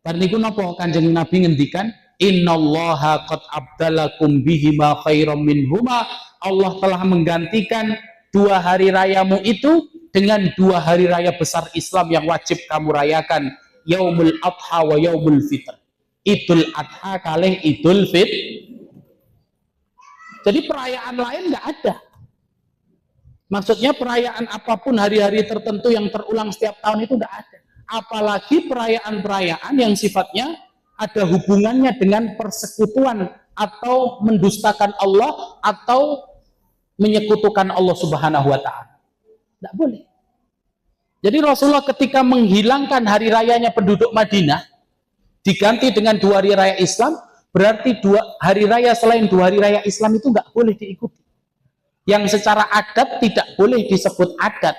Barniku napa Kanjeng Nabi ngendikan innallaha qad abdalakum bihima khairam minhuma. Allah telah menggantikan 2 hari rayamu itu dengan 2 hari raya besar Islam yang wajib kamu rayakan, Yaumul Adha wa Yaumul Fitr. Idul Adha kalih Idul Fitr. Jadi perayaan lain nggak ada. Maksudnya perayaan apapun hari-hari tertentu yang terulang setiap tahun itu nggak ada. Apalagi perayaan-perayaan yang sifatnya ada hubungannya dengan persekutuan atau mendustakan Allah atau menyekutukan Allah Subhanahu wa Ta'ala. Tidak boleh. Jadi Rasulullah ketika menghilangkan hari rayanya penduduk Madinah diganti dengan 2 hari raya Islam, Berarti hari raya selain 2 hari raya Islam itu nggak boleh diikuti. Yang secara adat tidak boleh disebut adat.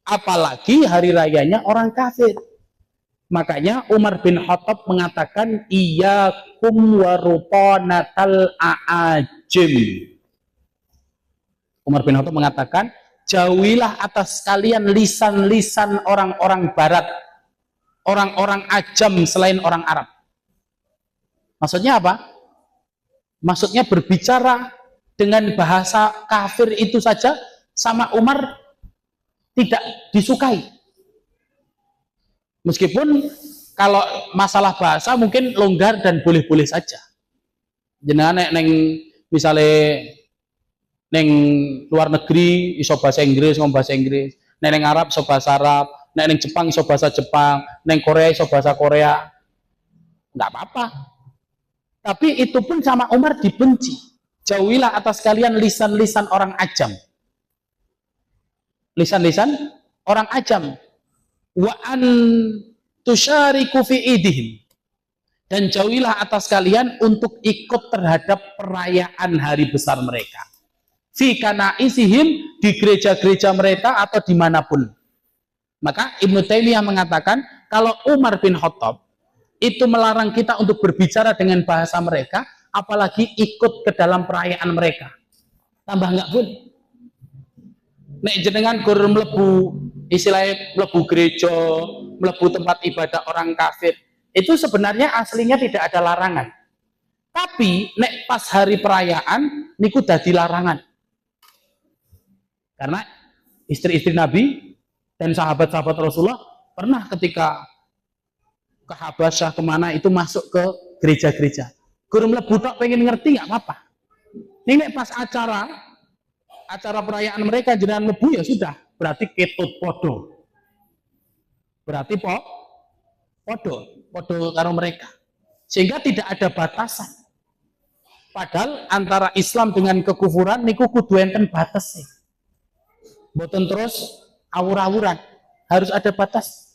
Apalagi hari rayanya orang kafir. Makanya Umar bin Khattab mengatakan iyyakum warutanatal a'ajim. Umar bin Khattab mengatakan jauhilah atas kalian lisan-lisan orang-orang barat, orang-orang ajam selain orang Arab. Maksudnya apa? Maksudnya berbicara dengan bahasa kafir itu saja sama Umar tidak disukai. Meskipun kalau masalah bahasa mungkin longgar dan boleh-boleh saja. Jenengan neng misalnya neng luar negeri iso bahasa Inggris, ngomong bahasa Inggris, neng Arab iso bahasa Arab, neng Jepang iso bahasa Jepang, neng Korea iso bahasa Korea, nggak apa-apa. Tapi itu pun sama Umar dibenci. Jauhilah atas kalian lisan-lisan orang ajam. Lisan-lisan orang ajam. Wa an tusyariku fi idihim. Dan jauhilah atas kalian untuk ikut terhadap perayaan hari besar mereka. Fi kanaisihim, di gereja-gereja mereka atau dimanapun. Maka Ibnu Taimiyah mengatakan kalau Umar bin Khattab itu melarang kita untuk berbicara dengan bahasa mereka, apalagi ikut ke dalam perayaan mereka. Tambah nggak boleh. Nek jenengan gur mlebu istilahnya mlebu gereja, mlebu tempat ibadah orang kafir, itu sebenarnya aslinya tidak ada larangan. Tapi nek pas hari perayaan niku dadi larangan. Karena istri-istri Nabi dan sahabat-sahabat Rasulullah pernah ketika ke Habasyah kemana itu masuk ke gereja-gereja. Gur mlebu tok pengen ngerti nggak apa-apa. Ini nek pas acara perayaan mereka jenengan mlebu ya sudah, berarti ketut podo. Berarti podo karo mereka. Sehingga tidak ada batasan. Padahal antara Islam dengan kekufuran niku kudu enten batasnya. Mboten terus awur-awuran, harus ada batas.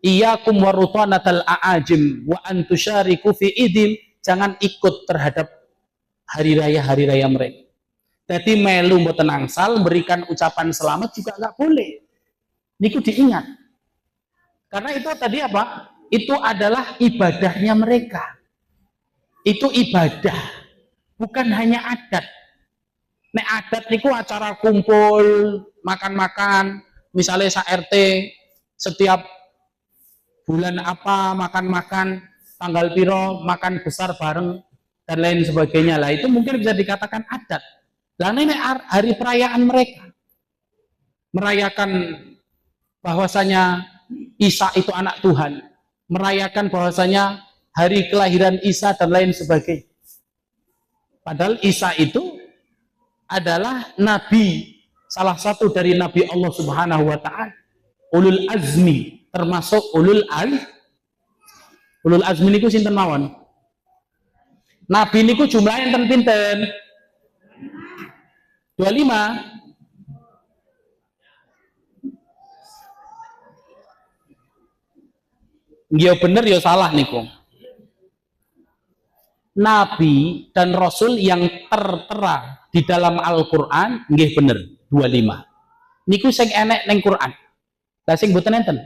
Iyyakum warutanatal a'ajim wa antusyariku fi idim, jangan ikut terhadap hari raya mereka. Jadi melu mboten angsal memberikan ucapan selamat juga nggak boleh. Niku diingat. Karena itu tadi apa? Itu adalah ibadahnya mereka. Itu ibadah, bukan hanya adat. Nek adat niku acara kumpul, makan-makan, misalnya RT setiap bulan apa makan-makan, tanggal piro makan besar bareng dan lain sebagainya lah, itu mungkin bisa dikatakan adat. Lah ini hari perayaan mereka merayakan bahwasanya Isa itu anak Tuhan, merayakan bahwasanya hari kelahiran Isa dan lain sebagainya. Padahal Isa itu adalah nabi, salah satu dari nabi Allah Subhanahu wa taala, ulul azmi, termasuk ulul azmi niku sinten mawon? Nabi niku jumlahnya enten pinten? 25. Nggih bener ya salah niku. Nabi dan Rasul yang tertera di dalam Al-Quran nggih bener 25. Niku sing enek ning Quran. Lah sing mboten enten.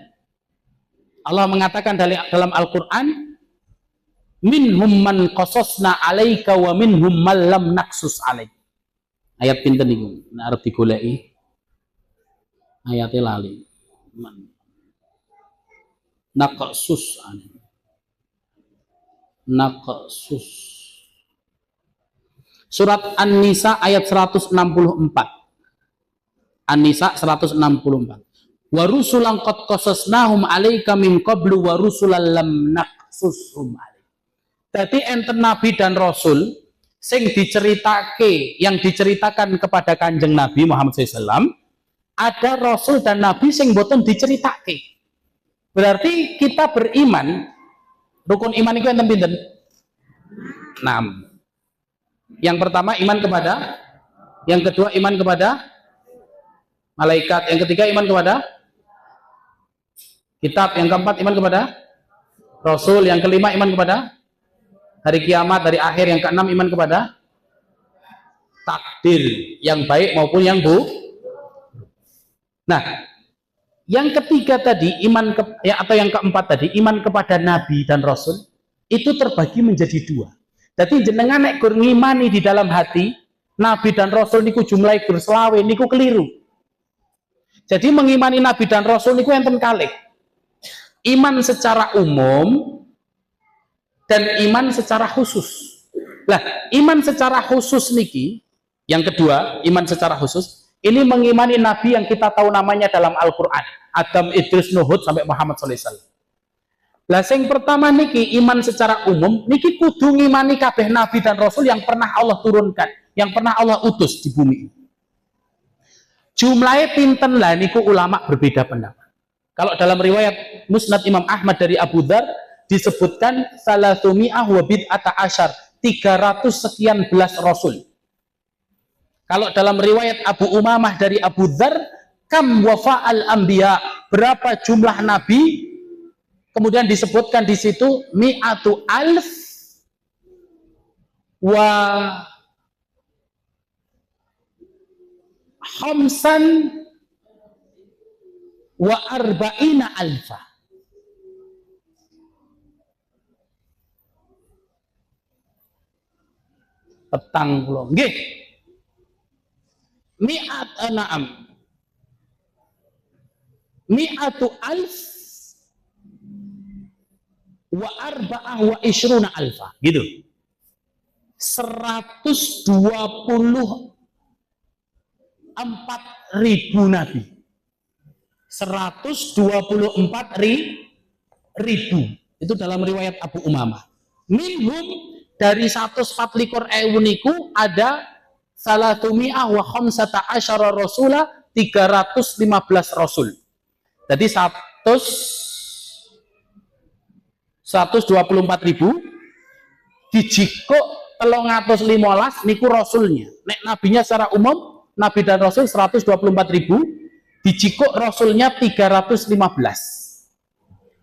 Allah mengatakan dalam Al-Quran, minhum man qasasna 'alaika wa minhum man lam naqsus 'alaik. Ayat pinten niku? Nek arep digoleki ayate lali. Naqsus Surat An-Nisa ayat 164. An-Nisa 164. Wa rusulan qad qasasnahum 'alaika min qablu wa rusulan lam naqsushum 'alaik. Dadi enten nabi dan rasul sing yang diceritakan kepada Kanjeng Nabi Muhammad SAW, ada rasul dan nabi sing boten diceritake. Berarti kita beriman, rukun iman itu enten pinten? 6. Yang pertama iman kepada, yang kedua iman kepada malaikat, yang ketiga iman kepada kitab, yang keempat iman kepada rasul, yang kelima iman kepada hari kiamat, hari akhir. Yang keenam, iman kepada takdir yang baik maupun yang buruk. Nah, yang ketiga tadi atau yang keempat tadi, iman kepada nabi dan rasul, itu terbagi menjadi dua. Jadi jenengan nek gur ngimani di dalam hati nabi dan rasul niku jumlahe gur selawe niku keliru. Jadi mengimani nabi dan rasul niku enten kalih. Iman secara umum dan iman secara khusus. Lah, iman secara khusus niki, yang kedua, iman secara khusus, ini mengimani nabi yang kita tahu namanya dalam Al-Qur'an, Adam, Idris, Nuh sampai Muhammad sallallahu alaihi wasallam. Lah sing pertama niki iman secara umum, niki kudu ngimani kabeh nabi dan rasul yang pernah Allah turunkan, yang pernah Allah utus di bumi. Jumlahnya pinten lah niku ulama berbeda pendapat. Kalau dalam riwayat Musnad Imam Ahmad dari Abu Dzar disebutkan salatsumi'ah wa bid'ata asyar, 300 sekian belas rasul. Kalau dalam riwayat Abu Umamah dari Abu Dzar, kam wafa'al anbiya, berapa jumlah nabi? Kemudian disebutkan di situ mi'atu alf wa khamsan wa arba'ina alfa. Petang kula. Nggih. Mi'atu alf wa arba'ah wa ishruna alfa, gitu. 124.000 nabi. 124.000 itu dalam riwayat Abu Umamah. Minhum dari 124.000 niku ada salatumi'ah wa khamsata asyara rasulah, 315 rasul. Jadi 124.000 dijiko 315 niku rasulnya. Nek nabinya secara umum, nabi dan rasul 124.000, dijiko rasulnya 315.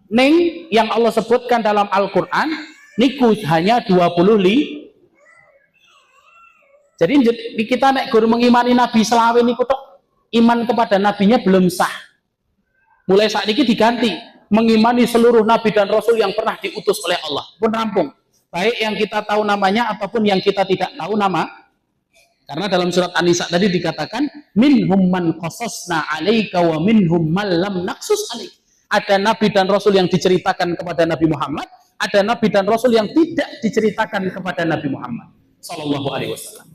Neng yang Allah sebutkan dalam Al-Qur'an niku hanya 25. Jadi kita nek guru mengimani nabi selawe niku tok, iman kepada nabinya belum sah. Mulai saat ini diganti mengimani seluruh nabi dan rasul yang pernah diutus oleh Allah, pun rampung, baik yang kita tahu namanya ataupun yang kita tidak tahu nama. Karena dalam surat An-Nisa tadi dikatakan minhum man qasasna 'alaika wa minhum man lam naqsus 'alaik. Ada nabi dan rasul yang diceritakan kepada Nabi Muhammad, ada nabi dan rasul yang tidak diceritakan kepada Nabi Muhammad sallallahu alaihi wasallam.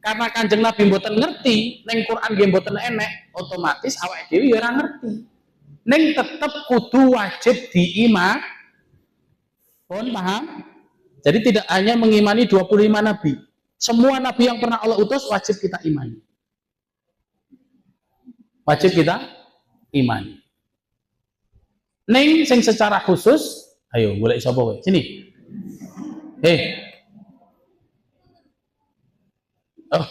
Karena Kanjeng Nabi mboten ngerti, neng Quran nggih mboten enek, otomatis awake dhewe ya ora ngerti. Neng tetep kudu wajib diiman. Pun paham? Jadi tidak hanya mengimani 25 nabi. Semua nabi yang pernah Allah utus wajib kita imani. Wajib kita imani. Neng sing secara khusus, ayo golek sapa kowe? Sini. Oh,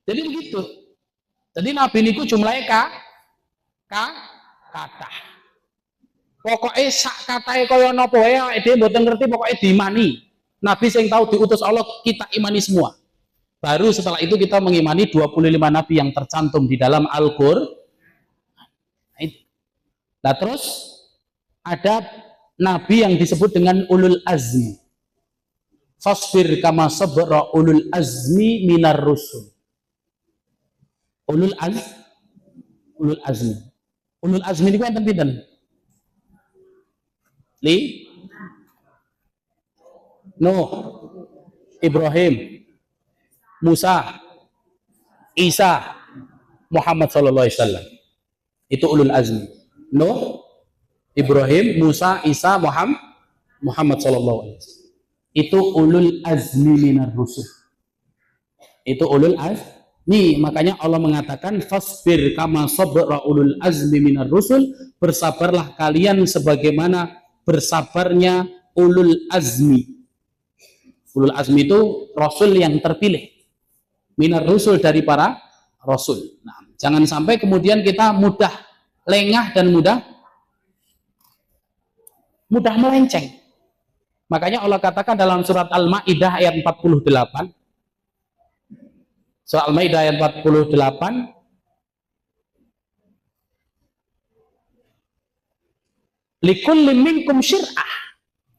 jadi begitu. Jadi nabi niku jumlahnya kata. Pokoknya sak katae kaya napa wae awake dhewe mboten ngerti, pokoknya diimani. Nabi sing tahu diutus Allah kita imani semua. Baru setelah itu kita mengimani 25 nabi yang tercantum di dalam Al-Qur'an. Nah, terus ada nabi yang disebut dengan ulul azmi. Fasbir kama sabra ulul azmi minar rusul. Ulul azmi. Ulul azmi niku enten pinten? Nuh, Ibrahim, Musa, Isa, Muhammad sallallahu alaihi wasallam. Itu ulul azmi. Nuh, Ibrahim, Musa, Isa, Muhammad sallallahu alaihi wasallam. Itu ulul azmi minar rusul. Itu ulul azmi. Makanya Allah mengatakan fasbir kama sabra ulul azmi minar rusul, bersabarlah kalian sebagaimana bersabarnya ulul azmi. Ulul azmi itu rasul yang terpilih. Minar rusul, dari para rasul. Nah, jangan sampai kemudian kita mudah lengah dan mudah melenceng. Makanya Allah katakan dalam surat Al-Maidah ayat 48. Surat Al-Maidah ayat 48. Likulli minkum syir'ah.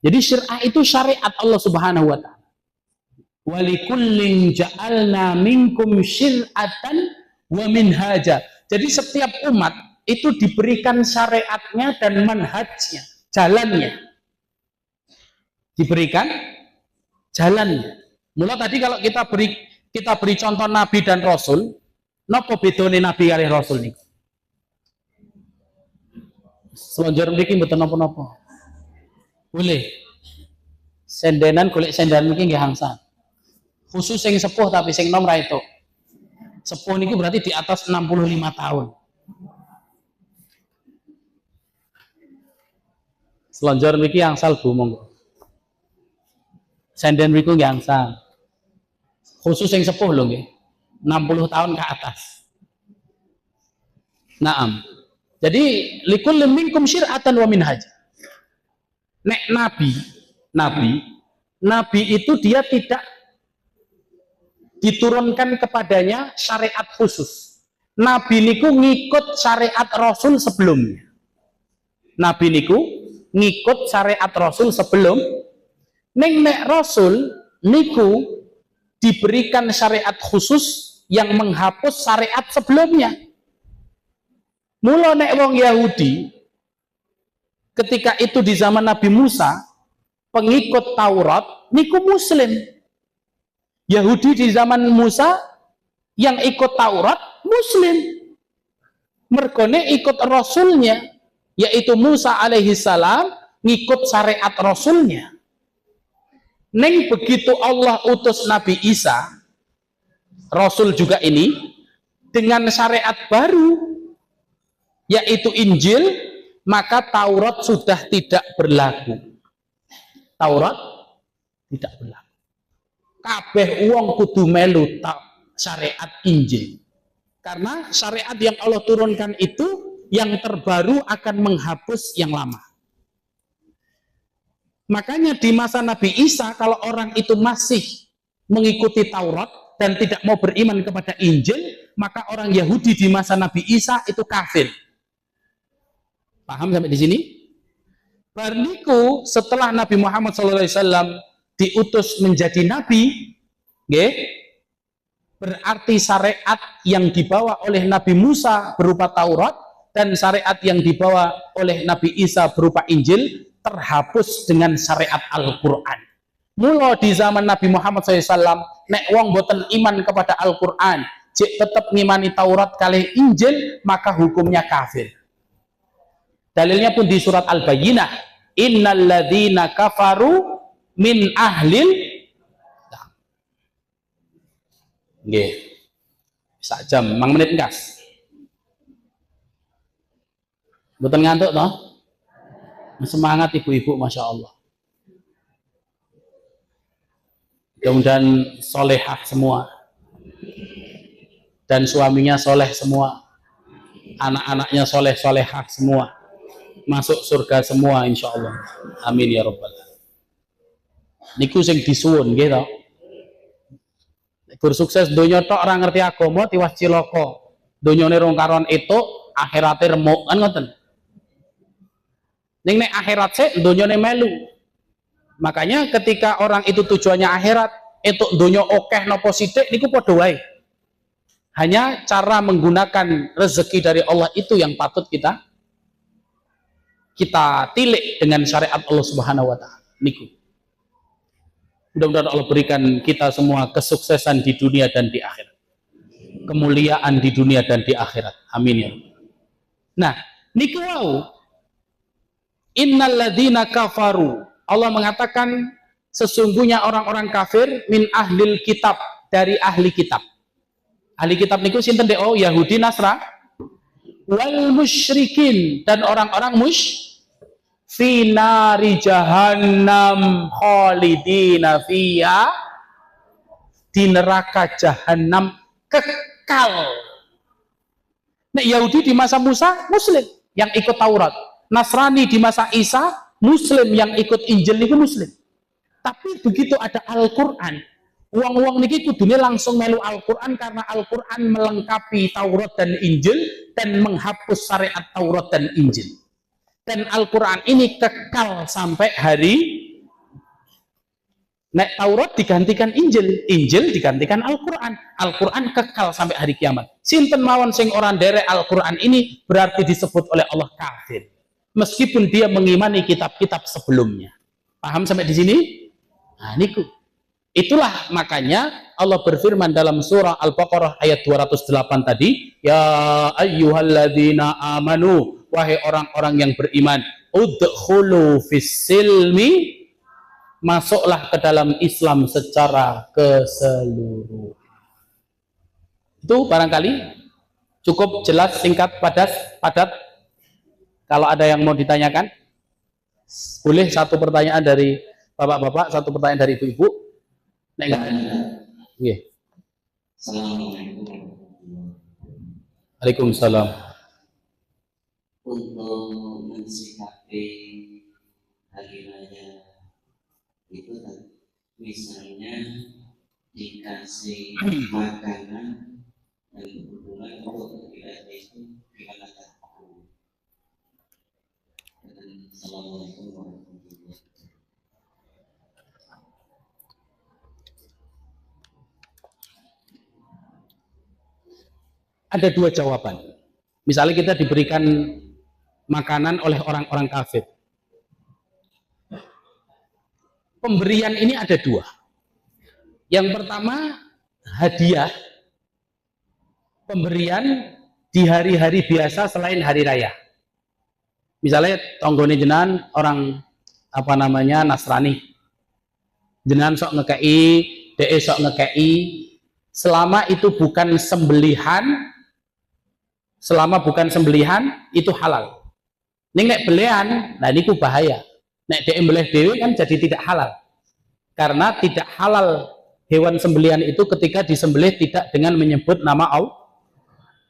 Jadi syir'ah itu syariat Allah Subhanahu wa taala. Wa likullin ja'alna minkum syir'atan wa minhaja. Jadi setiap umat itu diberikan syariatnya dan manhajnya, jalannya. Diberikan jalannya. Mula tadi kalau kita beri contoh nabi dan rasul, napa bedane nabi kali rasul niku? Selonjor mriki mboten napa-napa. Boleh. Sendenan golek sendenan mriki nggih hangsan. Khusus sing sepuh tapi sing nom ra itu. Sepuh niki berarti di atas 65 tahun. Selonjor mriki angsal Bu monggo. Senden mriku nggih angsal. Khusus sing sepuh lho nggih. 60 tahun ke atas. Naam. Jadi likulli minkum syir'atan wa minhaj. Nek nabi itu dia tidak diturunkan kepadanya syariat khusus. Nabi niku ngikut syariat Rasul sebelumnya. Nabi niku ngikut syariat Rasul sebelum. Nek Rasul niku diberikan syariat khusus yang menghapus syariat sebelumnya. Mula nek wong Yahudi ketika itu di zaman Nabi Musa pengikut Taurat niku muslim. Yahudi di zaman Musa yang ikut Taurat muslim. Mergone ikut rasulnya yaitu Musa alaihi salam ngikut syariat rasulnya. Neng begitu Allah utus Nabi Isa rasul juga ini dengan syariat baru yaitu Injil, maka Taurat sudah tidak berlaku. Taurat tidak berlaku. Kabeh wong kudu melu syariat Injil. Karena syariat yang Allah turunkan itu yang terbaru akan menghapus yang lama. Makanya di masa Nabi Isa kalau orang itu masih mengikuti Taurat dan tidak mau beriman kepada Injil, maka orang Yahudi di masa Nabi Isa itu kafir. Paham sampai di sini? Barniku setelah Nabi Muhammad SAW diutus menjadi nabi, berarti syariat yang dibawa oleh Nabi Musa berupa Taurat dan syariat yang dibawa oleh Nabi Isa berupa Injil terhapus dengan syariat Al-Quran. Mula di zaman Nabi Muhammad SAW, nek wong boten iman kepada Al-Quran, jek tetap ngimani Taurat kali Injil, maka hukumnya kafir. Dalilnya pun di surat Al-Bayyinah, innal ladzina kafaru min ahlil nggih. Sak jam, 5 menit ngas. Mboten ngantuk toh? Semangat ibu-ibu, Masya Allah. Mudah-mudahan solehah semua. Dan suaminya soleh semua. Anak-anaknya soleh-solehah semua. Masuk surga semua insya Allah. Amin ya rabbal alamin. Niku sing disuwun nggih to. Gur sukses donya tok ora ngerti agama tiwas cilaka. Donyane rong karon etuk, akhirate remuk kan ngoten. Ning nek akhirat sik donyane melu. Makanya ketika orang itu tujuannya akhirat, etuk donya akeh napa sithik niku padha wae. Hanya cara menggunakan rezeki dari Allah itu yang patut kita tilik dengan syariat Allah Subhanahu wa taala niku. Mudah-mudahan Allah berikan kita semua kesuksesan di dunia dan di akhirat. Kemuliaan di dunia dan di akhirat. Amin ya. Nah, niku wau. Innal ladzina kafaru. Allah mengatakan sesungguhnya orang-orang kafir min ahlil kitab, dari ahli kitab. Ahli kitab niku sinten de? Oh, Yahudi, Nasra, wal musyrikin, dan orang-orang fi nari jahannam khalidina fiha, di neraka jahanam kekal. Nek Yahudi di masa Musa muslim yang ikut Taurat, Nasrani di masa Isa muslim yang ikut Injil niku muslim. Tapi begitu ada Al-Qur'an, wong-wong niki kudune langsung melu Al-Qur'an karena Al-Qur'an melengkapi Taurat dan Injil dan menghapus syariat Taurat dan Injil. Dan Al-Qur'an ini kekal sampai hari. Nek Taurat digantikan Injil, Injil digantikan Al-Qur'an, Al-Qur'an kekal sampai hari kiamat. Sinten mawon sing ora nderek Al-Qur'an ini berarti disebut oleh Allah kafir. Meskipun dia mengimani kitab-kitab sebelumnya. Paham sampai di sini? Nah, niku. Itulah makanya Allah berfirman dalam surah Al-Baqarah ayat 208 tadi, ya ayyuhalladzina amanu, wahai orang-orang yang beriman, udkhulu fis silmi, masuklah ke dalam Islam secara keseluruhan. Itu barangkali cukup jelas, singkat, padat. Kalau ada yang mau ditanyakan, boleh satu pertanyaan dari bapak-bapak, satu pertanyaan dari ibu-ibu. Nek enggak ada. Nggih. Assalamualaikum warahmatullahi wabarakatuh. Waalaikumsalam. Untuk mensikapi hari raya itu kan, misalnya dikasih makanan dan hubungan untuk tidak itu gimana kan? Assalamualaikum warahmatullahi wabarakatuh. Ada dua jawaban. Misalnya kita diberikan makanan oleh orang-orang kafir. Pemberian ini ada dua. Yang pertama, hadiah. Pemberian di hari-hari biasa selain hari raya. Misalnya tonggone jenengan orang Nasrani. Jenengan sok ngekei, DE sok ngekei, selama itu bukan sembelihan, itu halal. Ning nek belehan, nah niku bahaya. Nek DE mbeleh dhewe kan jadi tidak halal. Karena tidak halal hewan sembelihan itu ketika disembelih tidak dengan menyebut nama Allah.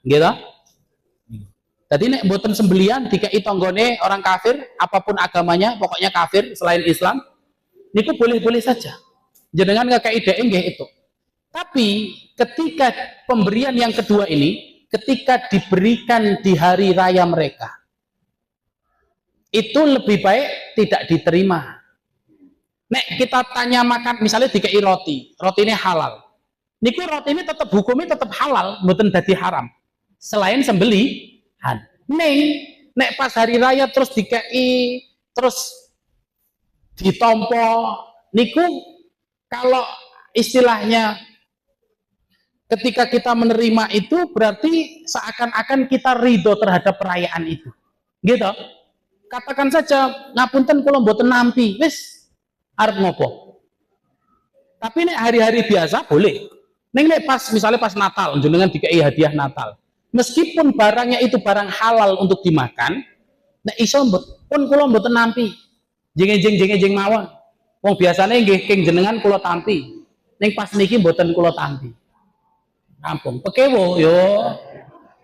Gitu? Jadi nek mboten sembelihan dikai tonggone orang kafir, apapun agamanya, pokoknya kafir selain Islam, niku boleh-boleh saja. Jenengan ngekei DE nggih itu. Tapi ketika pemberian yang kedua ini, ketika diberikan di hari raya mereka, itu lebih baik tidak diterima. Nek kita tanya makan, misalnya dikei roti ini halal. Niku roti ini tetap hukumnya tetap halal, mboten dadi haram. Selain sembelihan. Nek pas hari raya terus dikei, terus ditompo, niku kalau istilahnya ketika kita menerima itu berarti seakan-akan kita ridho terhadap perayaan itu. Gitu. Katakan saja, ngapunten kula mboten nampi, wis arep ngopo. Tapi nek hari-hari biasa boleh. Nek pas misalnya pas Natal, jenengan dikei hadiah Natal. Meskipun barangnya itu barang halal untuk dimakan, nek iso pun kula mboten nampi. Jeng-jeng mawon. Wong biasane nggih king jenengan kula tampi. Ning pas niki mboten kula tampi. Rampung. Pekewo yo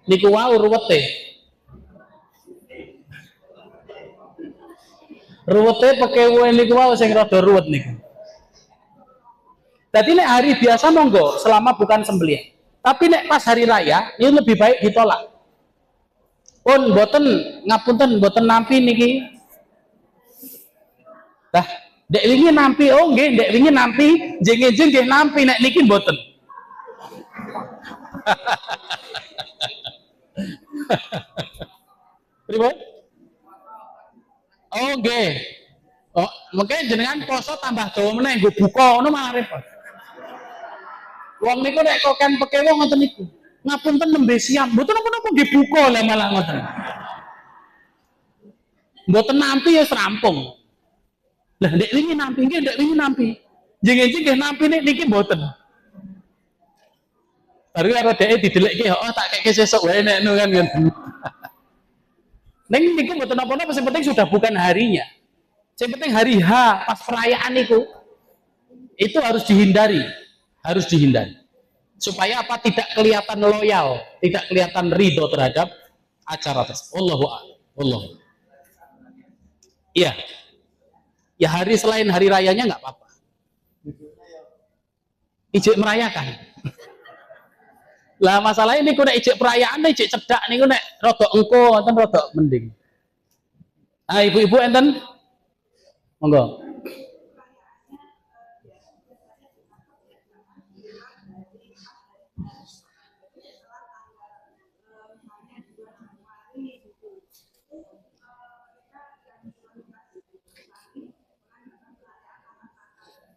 niku wau ruwete. Ruwete pekewo niku wau sing rada ruwet niku. Dadi nek hari biasa monggo selama bukan sembelih. Tapi nek pas hari raya ini lebih baik ditolak. Pun mboten ngapunten mboten nampi niki. Dah, dek wingi nampi, oh nggih, dek wingi nampi, jeng-jeng nggih nampi, nek niki mboten. Pripun? Oh nggih. Oh, mungkin jenengan poso tambah dawa meneh nggo buka ngono malah repot. Wong niku nek koken pekewo ngoten niku. Ngapunten nembe siam, mboten napa-napa nggih buka lah malah ngoten. Mboten nampi ya rampung. Lah ndek wingi nampi nggih, ndek wingi nampi. Jeng-jeng nggih nampi niki mboten. Baru karo dhek didelekke, oh tak keke sesuk wae nek kan ngoten. Ning niku mboten napa-napa, sing penting sudah bukan harinya. Sing penting hari H pas perayaan niku itu harus dihindari. Harus dihindari. Supaya apa? Tidak kelihatan loyal, tidak kelihatan ridho terhadap acara tersebut. Wallahu a'lam. Wallahu. Iya. Ya hari selain hari rayanya nggak apa-apa. ijek merayakan. Lah masalah ini ku nek ijek perayaan ijek cedak niku nek rada engko enten rada mending. Ah ibu-ibu enten monggo.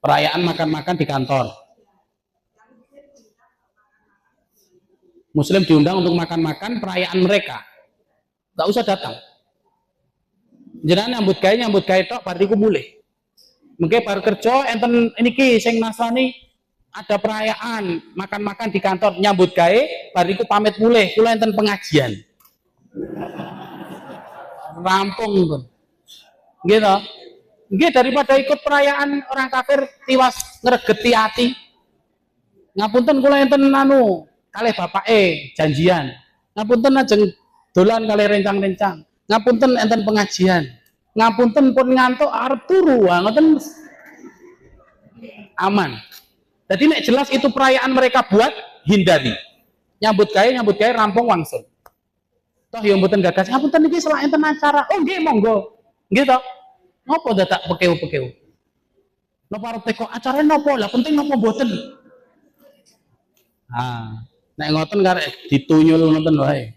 Perayaan makan-makan di kantor. Muslim diundang untuk makan-makan perayaan mereka. Nggak usah datang. Jenengan nyambut gawe tok bar iku mulih. Mengke bar kerja enten niki sing Nasrani ada perayaan makan-makan di kantor nyambut gawe bar iku pamit mulih kula enten pengajian. Rampung pun. Nggih to? Nggih daripada ikut perayaan orang kafir tiwas ngregeti ati. Ngapunten kula enten anu kalih bapake janjian. Ngapunten ajeng dolan kalih rencang-rencang. Ngapunten enten pengajian. Ngapunten pun ngantuk arep turu, ngoten aman. Jadi nek jelas itu perayaan mereka buat hindari. Nyambut gawe rampung wangsul. Toh yo mboten gagas. Ngapunten niki selak enten acara. Oh nggih monggo. Nggih toh. Napa dadak pekeu-pekeu? Napa arep teko acarane napa? Lah penting napa mboten? Ah, nek ngoten karek ditunyul ngoten wae.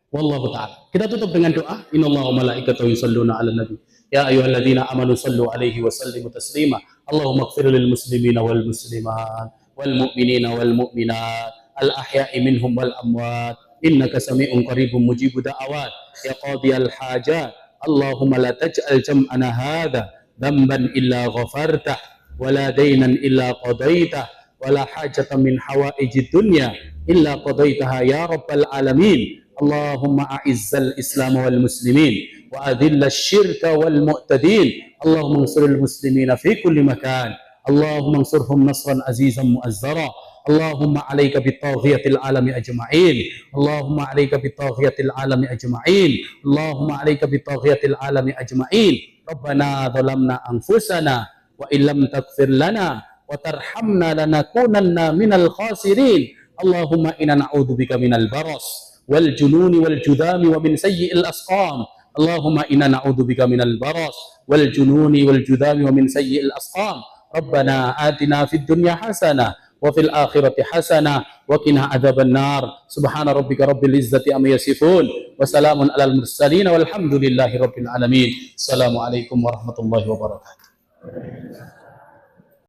Wallahu ta'ala. Kita tutup dengan doa. Innallaha wa malaikatahu yusholluna 'alan nabi. Ya ayyuhalladzina amanu shallu 'alaihi wa sallimu taslima. Allahumma ighfir lil muslimina wal muslimat wal mu'minina wal mu'minat al ahya'i minhum wal amwat. Innaka sami'un qaribun mujibud da'awat. Ya qadiyal hajat. Allahumma la taj'al jam'ana hadha dhanban illa ghafartah wa la daynan illa qadaitah wa la hajatan min hawaijid dunya illa qadaitaha ya rabbal alamin. Allahumma a'izzal islam wal muslimin wa adhillal syirka wal mu'tadin. Allahumma ansuril muslimina fi kulli makan. Allahumma ansurhum nasran azizan mu'azzara. Allahumma alayka bitaghiyatil alami ajma'in. Allahumma alayka bitaghiyatil alami ajma'in. Allahumma alayka bitaghiyatil alami ajma'in. Rabbana dhalamna anfusana wa illam taghfir lana wa tarhamna lanakunanna minal khasirin. Allahumma inna na'udzubika minal baras wal jununi wal judami wa min sayyi'il asqam. Allahumma inna na'udzubika minal baras wal jununi wal judami wa min sayyi'il asqam. Rabbana atina fid dunya hasanah wa fil akhirati hasanah wa qina adzaban nar. Subhana rabbika rabbil izzati amma yasifun wa salamun alal mursalin walhamdulillahi rabbil alamin. Assalamualaikum warahmatullahi wabarakatuh.